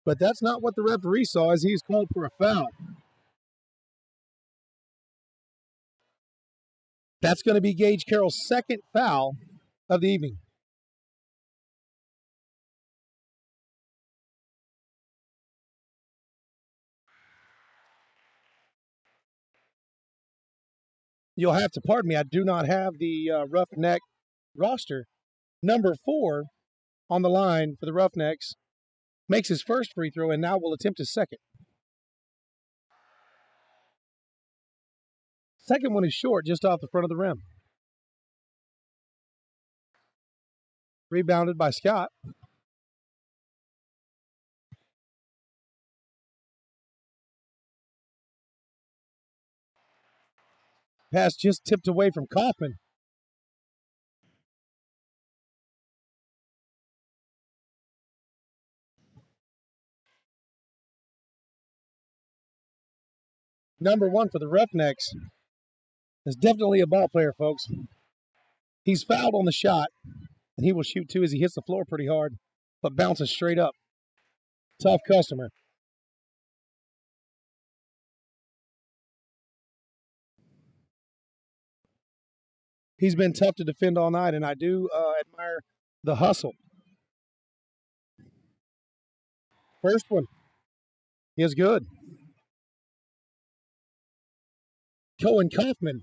but that's not what the referee saw as he's called for a foul. That's going to be Gage Carroll's second foul of the evening. You'll have to pardon me. I do not have the Roughneck roster. Number 4 on the line for the Roughnecks makes his first free throw and now will attempt his second. Second one is short, just off the front of the rim. Rebounded by Scott. Pass just tipped away from Kaufman. Number 1 for the Roughnecks is definitely a ball player, folks. He's fouled on the shot, and he will shoot 2 as he hits the floor pretty hard, but bounces straight up. Tough customer. He's been tough to defend all night, and I do admire the hustle. First one is good. Cohen Kaufman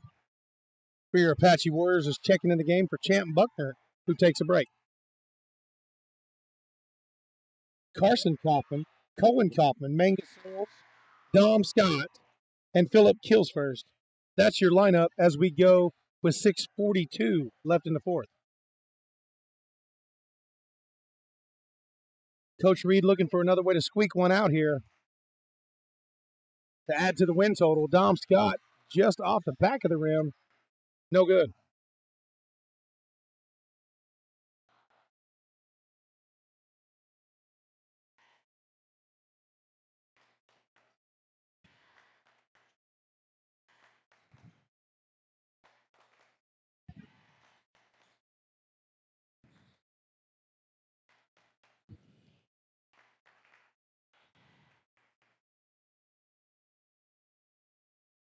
for your Apache Warriors is checking in the game for Champ Buckner, who takes a break. Carson Kaufman, Cohen Kaufman, Mangus Souls, Dom Scott, and Philip Kilsfirst. That's your lineup as we go with 6:42 left in the fourth. Coach Reed looking for another way to squeak one out here to add to the win total. Dom Scott just off the back of the rim. No good.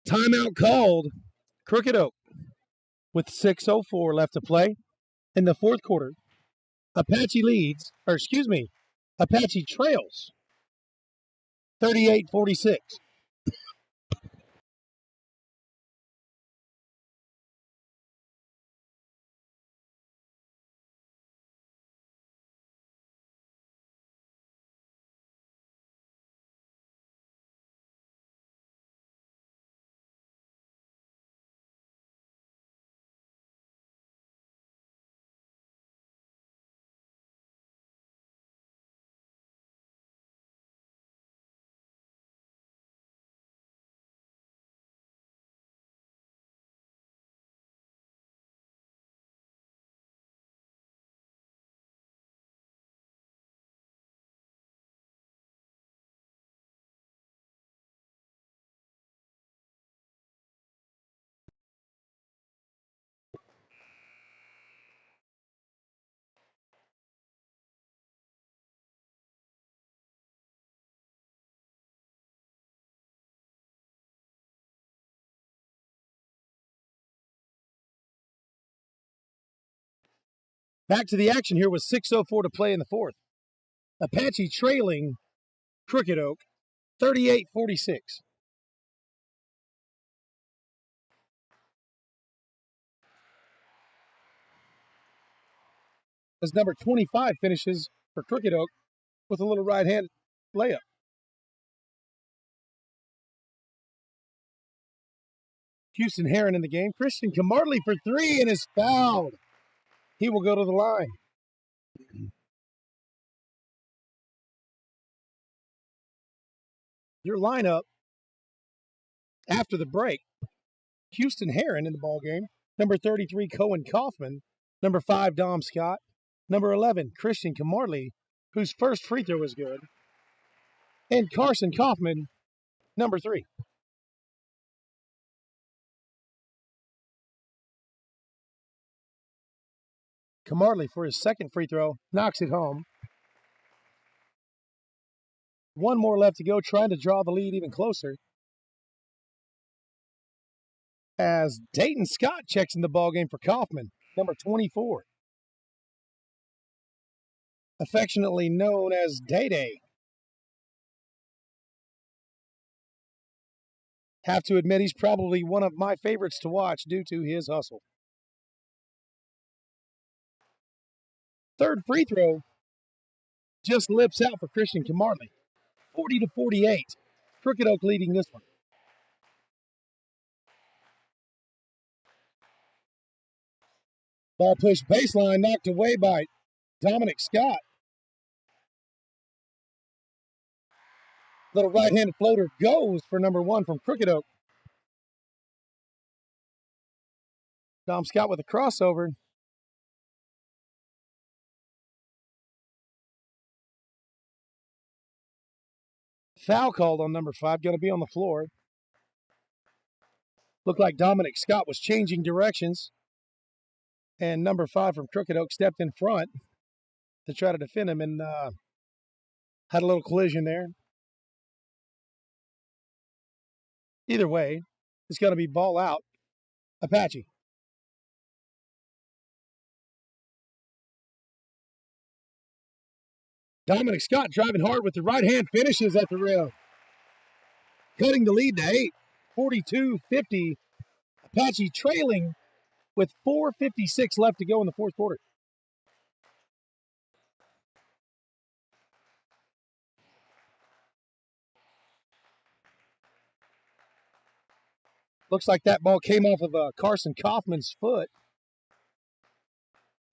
Timeout called. Crooked Oak with 6:04 left to play in the fourth quarter. Apache trails 38-46. Back to the action here with 6:04 to play in the fourth. Apache trailing Crooked Oak 38-46. As number 25 finishes for Crooked Oak with a little right-hand layup. Houston Heron in the game. Christian Camartley for 3 and is fouled. He will go to the line. Your lineup after the break. Houston Heron in the ball game. Number 33, Cohen Kaufman. Number 5, Dom Scott. Number 11, Christian Camartley, whose first free throw was good. And Carson Kaufman, number 3. Camarley for his second free throw, knocks it home. One more left to go, trying to draw the lead even closer. As Dayton Scott checks in the ballgame for Kaufman, number 24. Affectionately known as Day-Day. Have to admit, he's probably one of my favorites to watch due to his hustle. Third free throw just lips out for Christian Camarley. 40-48. Crooked Oak leading this one. Ball pushed baseline, knocked away by Dominic Scott. Little right-handed floater goes for number 1 from Crooked Oak. Dom Scott with a crossover. Foul called on number 5, going to be on the floor. Looked like Dominic Scott was changing directions. And number 5 from Crooked Oak stepped in front to try to defend him and had a little collision there. Either way, it's going to be ball out. Apache. Dominic Scott driving hard with the right hand, finishes at the rim. Cutting the lead to 8. 42-50. Apache trailing with 4:56 left to go in the fourth quarter. Looks like that ball came off of Carson Kaufman's foot.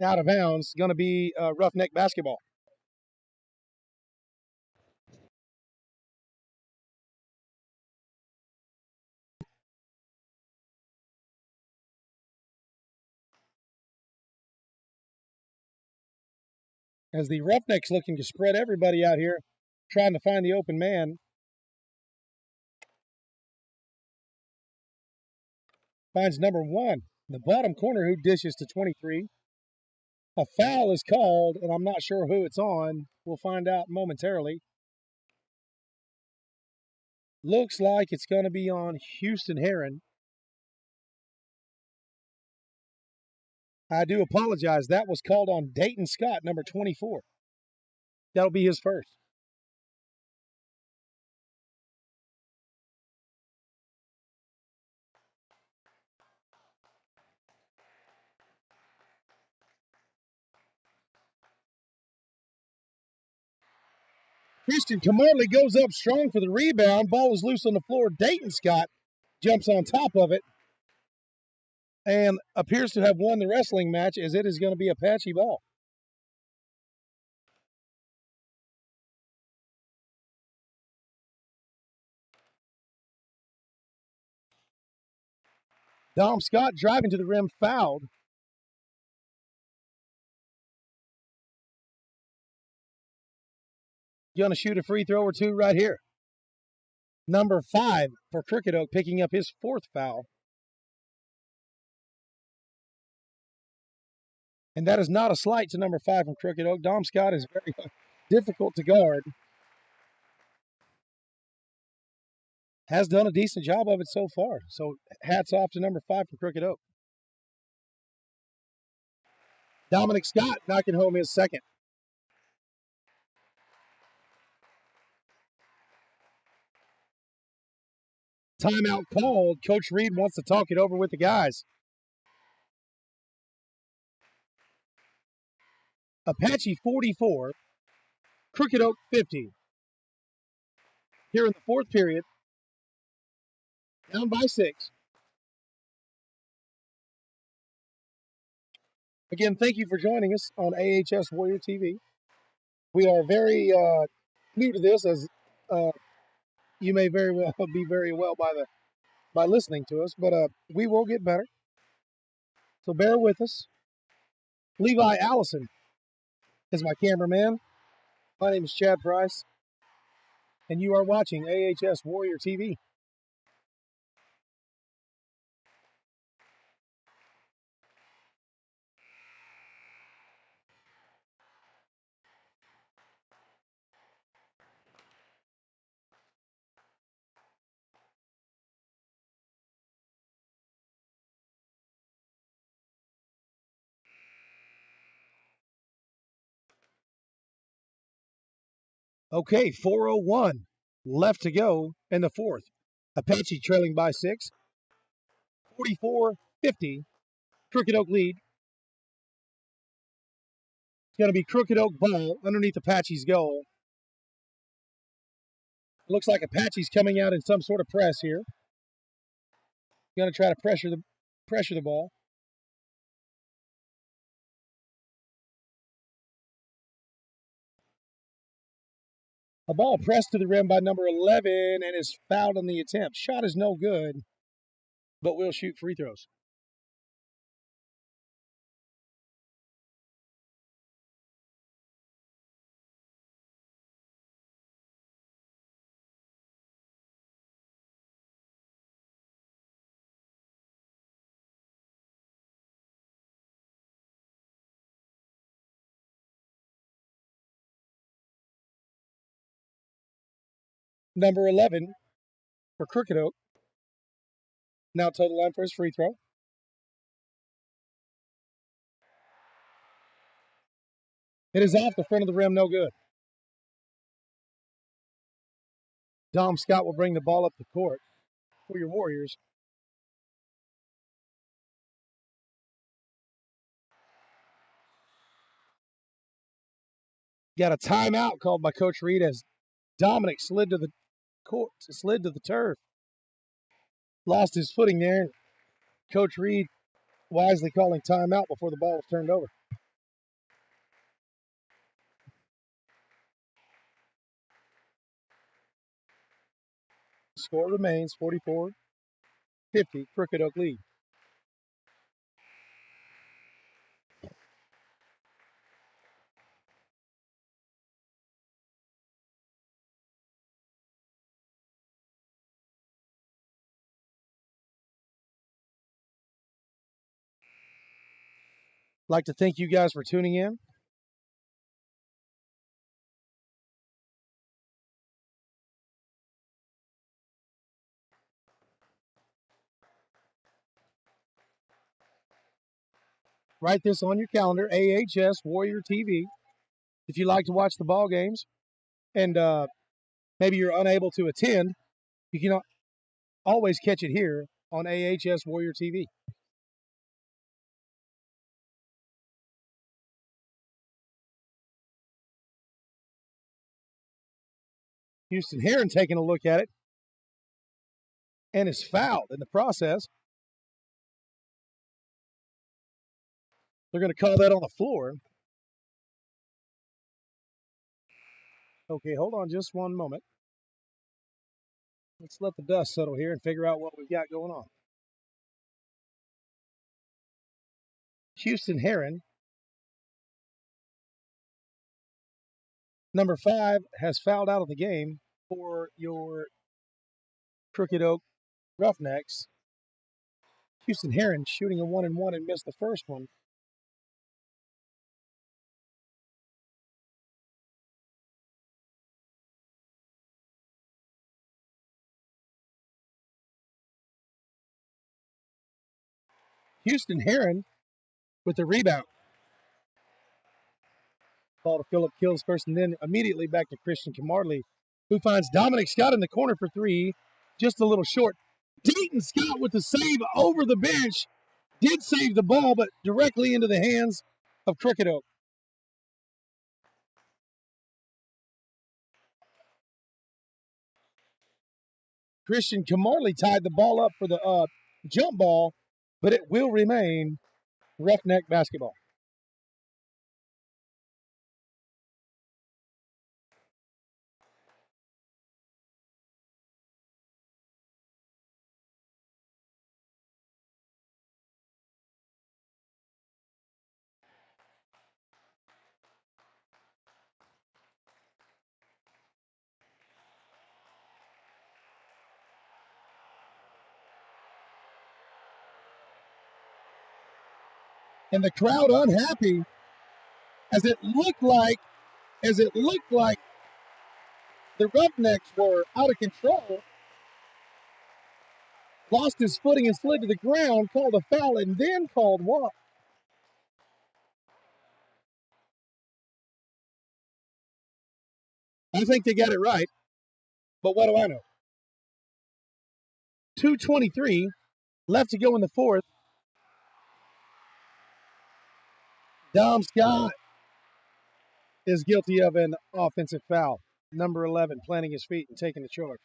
Out of bounds. Going to be roughneck basketball. As the Roughnecks looking to spread everybody out here, trying to find the open man. Finds number 1, the bottom corner, who dishes to 23. A foul is called, and I'm not sure who it's on. We'll find out momentarily. Looks like it's going to be on Houston Heron. I do apologize. That was called on Dayton Scott, number 24. That'll be his first. Christian Camarley goes up strong for the rebound. Ball is loose on the floor. Dayton Scott jumps on top of it and appears to have won the wrestling match, as it is going to be Apache ball. Dom Scott driving to the rim, fouled. Going to shoot a free throw or two right here. Number 5 for Crooked Oak picking up his 4th foul. And that is not a slight to number 5 from Crooked Oak. Dom Scott is very difficult to guard. Has done a decent job of it so far. So hats off to number 5 from Crooked Oak. Dominic Scott knocking home his second. Timeout called. Coach Reed wants to talk it over with the guys. Apache 44, Crooked Oak 50. Here in the fourth period, down by 6. Again, thank you for joining us on AHS Warrior TV. We are very new to this, as you may very well be very well by listening to us, but we will get better. So bear with us. Levi Allison is my cameraman. My name is Chad Price, and you are watching AHS Warrior TV. Okay, 4:01 left to go in the fourth. Apache trailing by 6, 44-50. Crooked Oak lead. It's going to be Crooked Oak ball underneath Apache's goal. It looks like Apache's coming out in some sort of press here. Going to try to pressure the ball. A ball pressed to the rim by number 11 and is fouled on the attempt. Shot is no good, but we'll shoot free throws. Number 11 for Crooked Oak. Now total line for his free throw. It is off the front of the rim, no good. Dom Scott will bring the ball up the court for your Warriors. Got a timeout called by Coach Reed as Dominic slid to the court, slid to the turf. Lost his footing there. Coach Reed wisely calling timeout before the ball was turned over. Score remains 44-50, Crooked Oak lead. Like to thank you guys for tuning in. Write this on your calendar, AHS Warrior TV. If you like to watch the ball games and maybe you're unable to attend, you can always catch it here on AHS Warrior TV. Houston Heron taking a look at it and is fouled in the process. They're going to call that on the floor. Okay, hold on just one moment. Let's let the dust settle here and figure out what we've got going on. Houston Heron, number 5, has fouled out of the game for your Crooked Oak Roughnecks. Houston Heron shooting a 1-and-1 and missed the first one. Houston Heron with the rebound. Ball to Philip Kills first, and then immediately back to Christian Camarley, who finds Dominic Scott in the corner for 3, just a little short. Dayton Scott with the save over the bench. Did save the ball, but directly into the hands of Crooked Oak. Christian Camarley tied the ball up for the jump ball, but it will remain Roughneck basketball. And the crowd unhappy as it looked like the Roughnecks were out of control. Lost his footing and slid to the ground, called a foul, and then called what? I think they got it right, but what do I know? 2:23 left to go in the fourth. Dom Scott is guilty of an offensive foul. Number 11 planting his feet and taking the charge.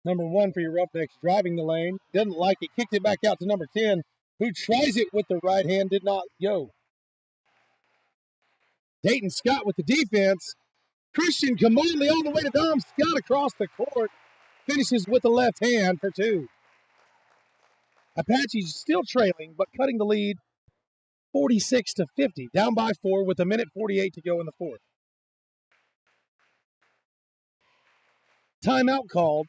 Number 1 for your Roughnecks, driving the lane. Didn't like it, kicked it back out to number 10, who tries it with the right hand, did not go. Dayton Scott with the defense. Christian Kamali all the way to Dom Scott across the court. Finishes with the left hand for 2. Apache's still trailing, but cutting the lead 46-50. Down by 4 with 1:48 to go in the fourth. Timeout called.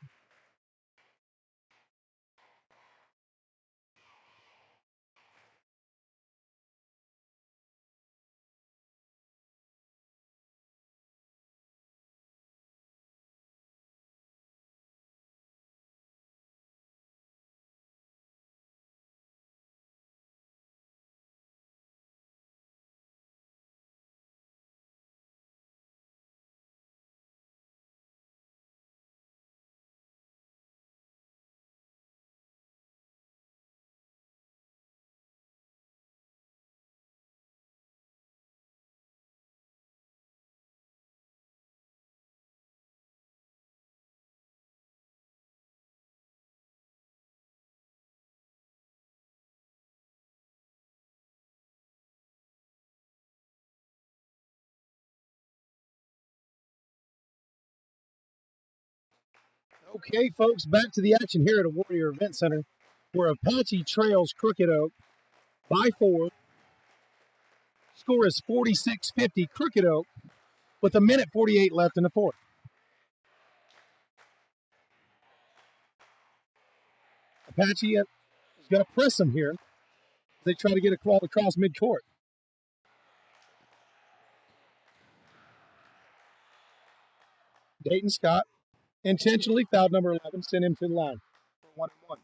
Okay, folks, back to the action here at a Warrior Event Center, where Apache trails Crooked Oak by 4. Score is 46-50 Crooked Oak with 1:48 left in the fourth. Apache is going to press them here as they try to get a ball across midcourt. Dayton Scott intentionally fouled number 11, sent him to the line for 1-1.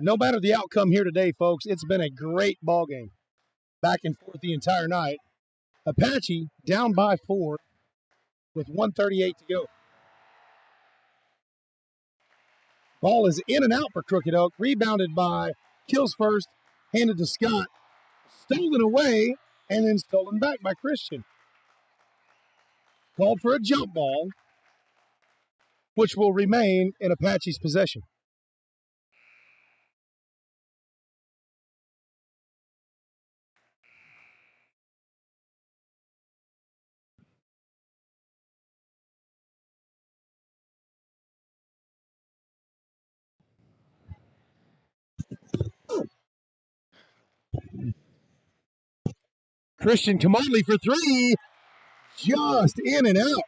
No matter the outcome here today, folks, it's been a great ball game. Back and forth the entire night. Apache down by 4 with 1:38 to go. Ball is in and out for Crooked Oak. Rebounded by Kills first, handed to Scott. Stolen away, and then stolen back by Christian. Called for a jump ball, which will remain in Apache's possession. Christian Kamali for 3. Just in and out.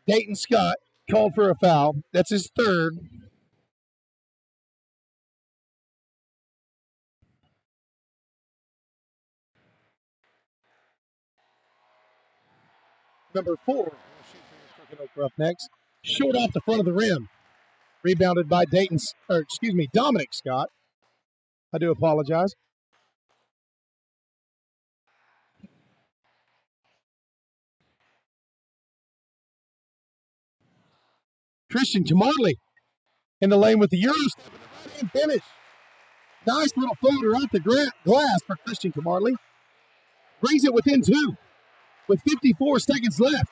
Dayton Scott called for a foul. That's his third. Number 4, Roughnecks, short off the front of the rim. Rebounded by Dominic Scott. I do apologize. Christian Kamali in the lane with the Euro step and the right-hand finish. Nice little floater off the glass for Christian Kamali. Brings it within 2 with 54 seconds left.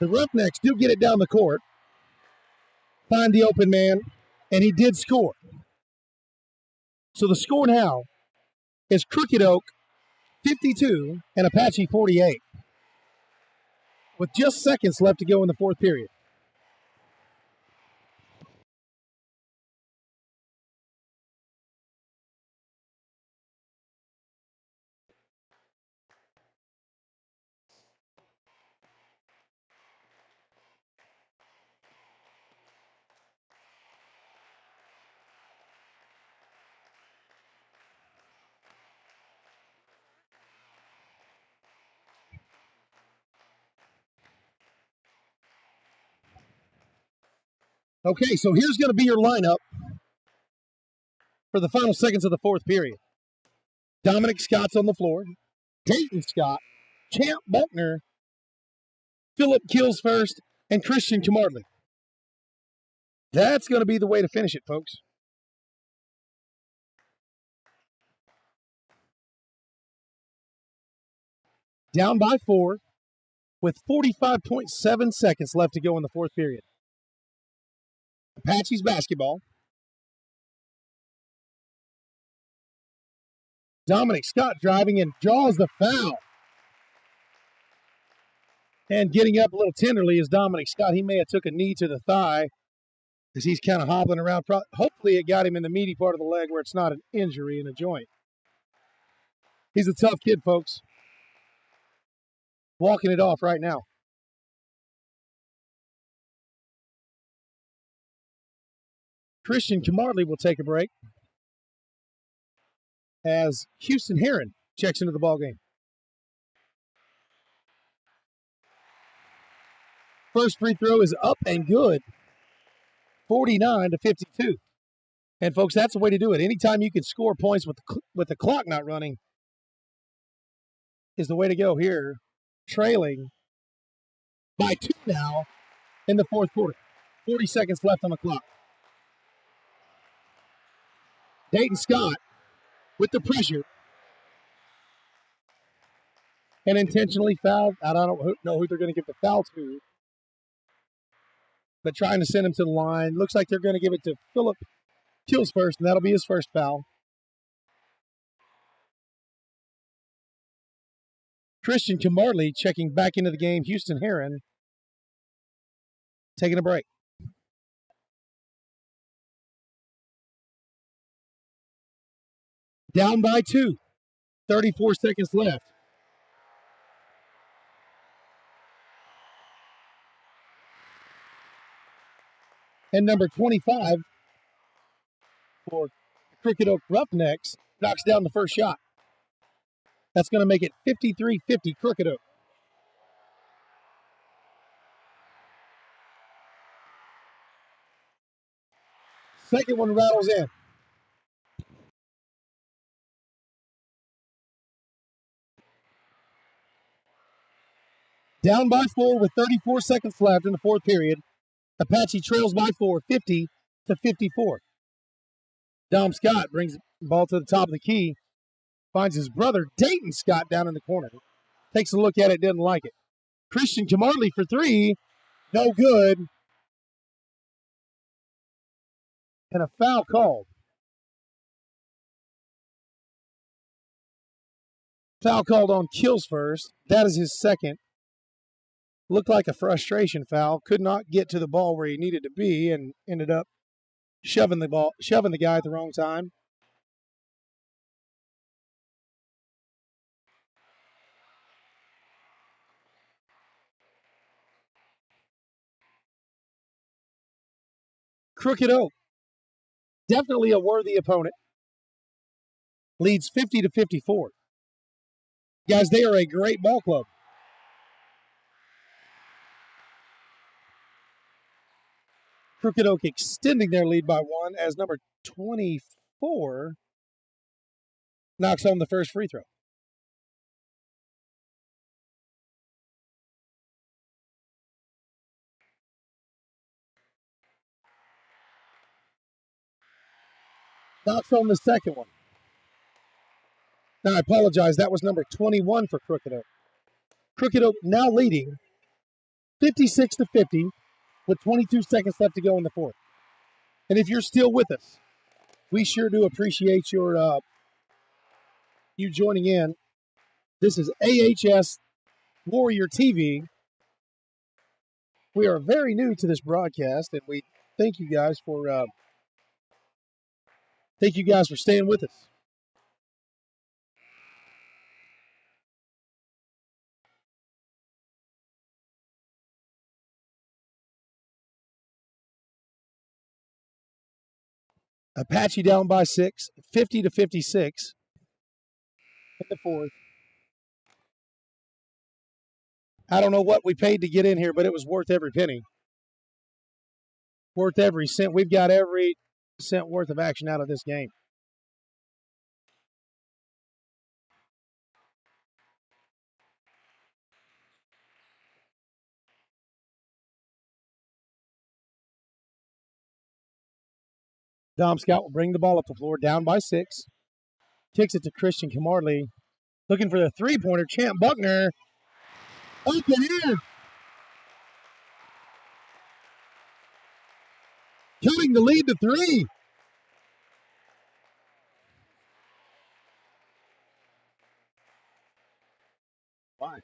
The Roughnecks do get it down the court, find the open man, and he did score. So the score now is Crooked Oak 52 and Apache 48, with just seconds left to go in the fourth period. Okay, so here's going to be your lineup for the final seconds of the fourth period. Dominic Scott's on the floor. Dayton Scott, Champ Buckner, Philip Kills first, and Christian Camarley. That's going to be the way to finish it, folks. Down by 4 with 45.7 seconds left to go in the fourth period. Apache's basketball. Dominic Scott driving and draws the foul. And getting up a little tenderly is Dominic Scott. He may have took a knee to the thigh as he's kind of hobbling around. Hopefully it got him in the meaty part of the leg where it's not an injury in a joint. He's a tough kid, folks. Walking it off right now. Christian Camarley will take a break as Houston Heron checks into the ballgame. First free throw is up and good. 49-52. And folks, that's the way to do it. Anytime you can score points with the clock not running is the way to go here. Trailing by 2 now in the fourth quarter. 40 seconds left on the clock. Dayton Scott with the pressure. And intentionally fouled. I don't know who they're going to give the foul to. But trying to send him to the line. Looks like they're going to give it to Philip Kills first, and that'll be his first foul. Christian Camarley checking back into the game. Houston Heron taking a break. Down by 2. 34 seconds left. And number 25 for Crooked Oak Roughnecks knocks down the first shot. That's going to make it 53-50 Crooked Oak. Second one rattles in. Down by 4 with 34 seconds left in the fourth period. Apache trails by 4, 50-54. Dom Scott brings the ball to the top of the key. Finds his brother, Dayton Scott, down in the corner. Takes a look at it, doesn't like it. Christian Camarley for 3. No good. And a foul called. Foul called on Kills first. That is his second. Looked like a frustration foul. Could not get to the ball where he needed to be and ended up shoving the guy at the wrong time. Crooked Oak, definitely a worthy opponent. Leads 50-54. Guys, they are a great ball club. Crooked Oak extending their lead by 1 as number 24 knocks home the first free throw. Knocks home the second one. Now, I apologize. That was number 21 for Crooked Oak. Crooked Oak now leading 56-50 with 22 seconds left to go in the fourth. And if you're still with us, we sure do appreciate your you joining in. This is AHS Warrior TV. We are very new to this broadcast, and we thank you guys for staying with us. Apache down by 6, 50-56 in the fourth. I don't know what we paid to get in here, but it was worth every penny. Worth every cent. We've got every cent worth of action out of this game. Dom Scott will bring the ball up the floor, down by 6. Kicks it to Christian Camarley. Looking for the three-pointer. Champ Buckner. Open in. Cutting the lead to 3. Why?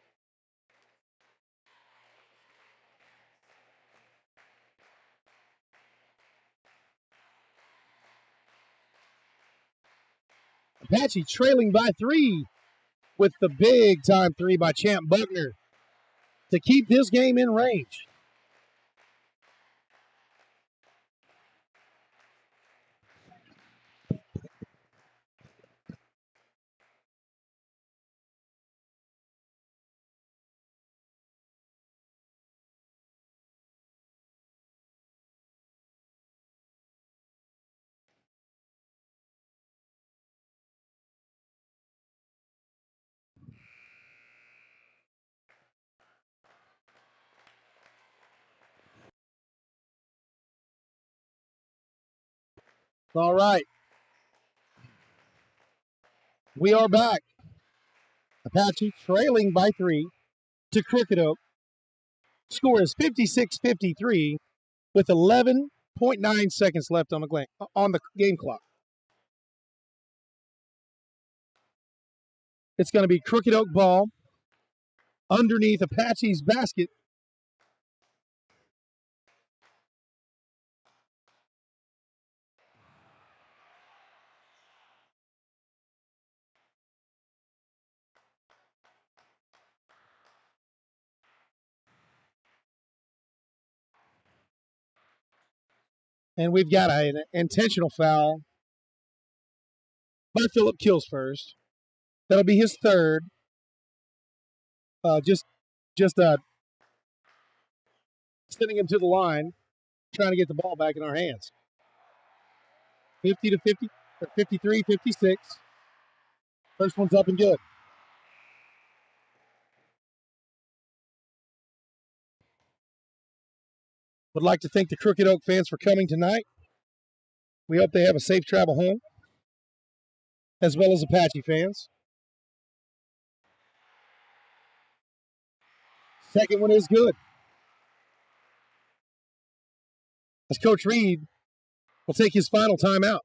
Apache trailing by 3 with the big-time 3 by Champ Buckner to keep this game in range. All right. We are back. Apache trailing by 3 to Crooked Oak. Score is 56-53 with 11.9 seconds left on the game clock. It's going to be Crooked Oak ball underneath Apache's basket. And we've got an intentional foul by Philip Kills first. That'll be his third. Just sending him to the line, trying to get the ball back in our hands. 50-50, or 53-56. First one's up and good. Would like to thank the Crooked Oak fans for coming tonight. We hope they have a safe travel home, as well as Apache fans. Second one is good. As Coach Reed will take his final timeout.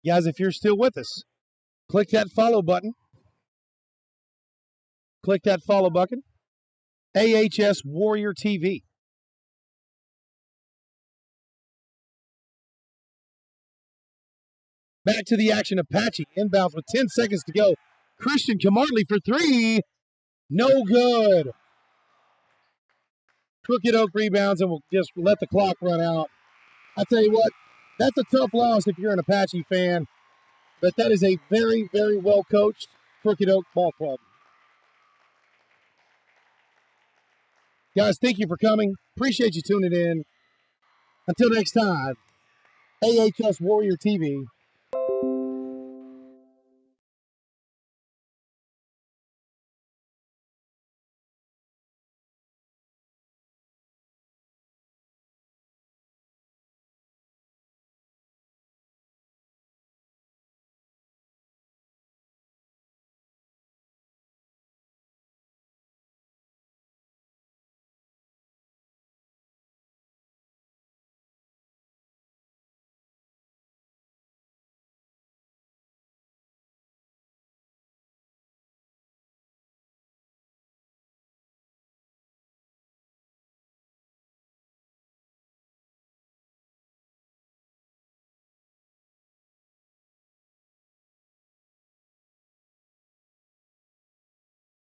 Guys, if you're still with us, click that follow button. Click that follow button. AHS Warrior TV. Back to the action. Apache inbounds with 10 seconds to go. Christian Camarley for 3. No good. Crooked Oak rebounds and will just let the clock run out. I tell you what, That's a tough loss if you're an Apache fan, but that is a very, very well coached Crooked Oak Ball Club. Guys, thank you for coming. Appreciate you tuning in. Until next time, AHS Warrior TV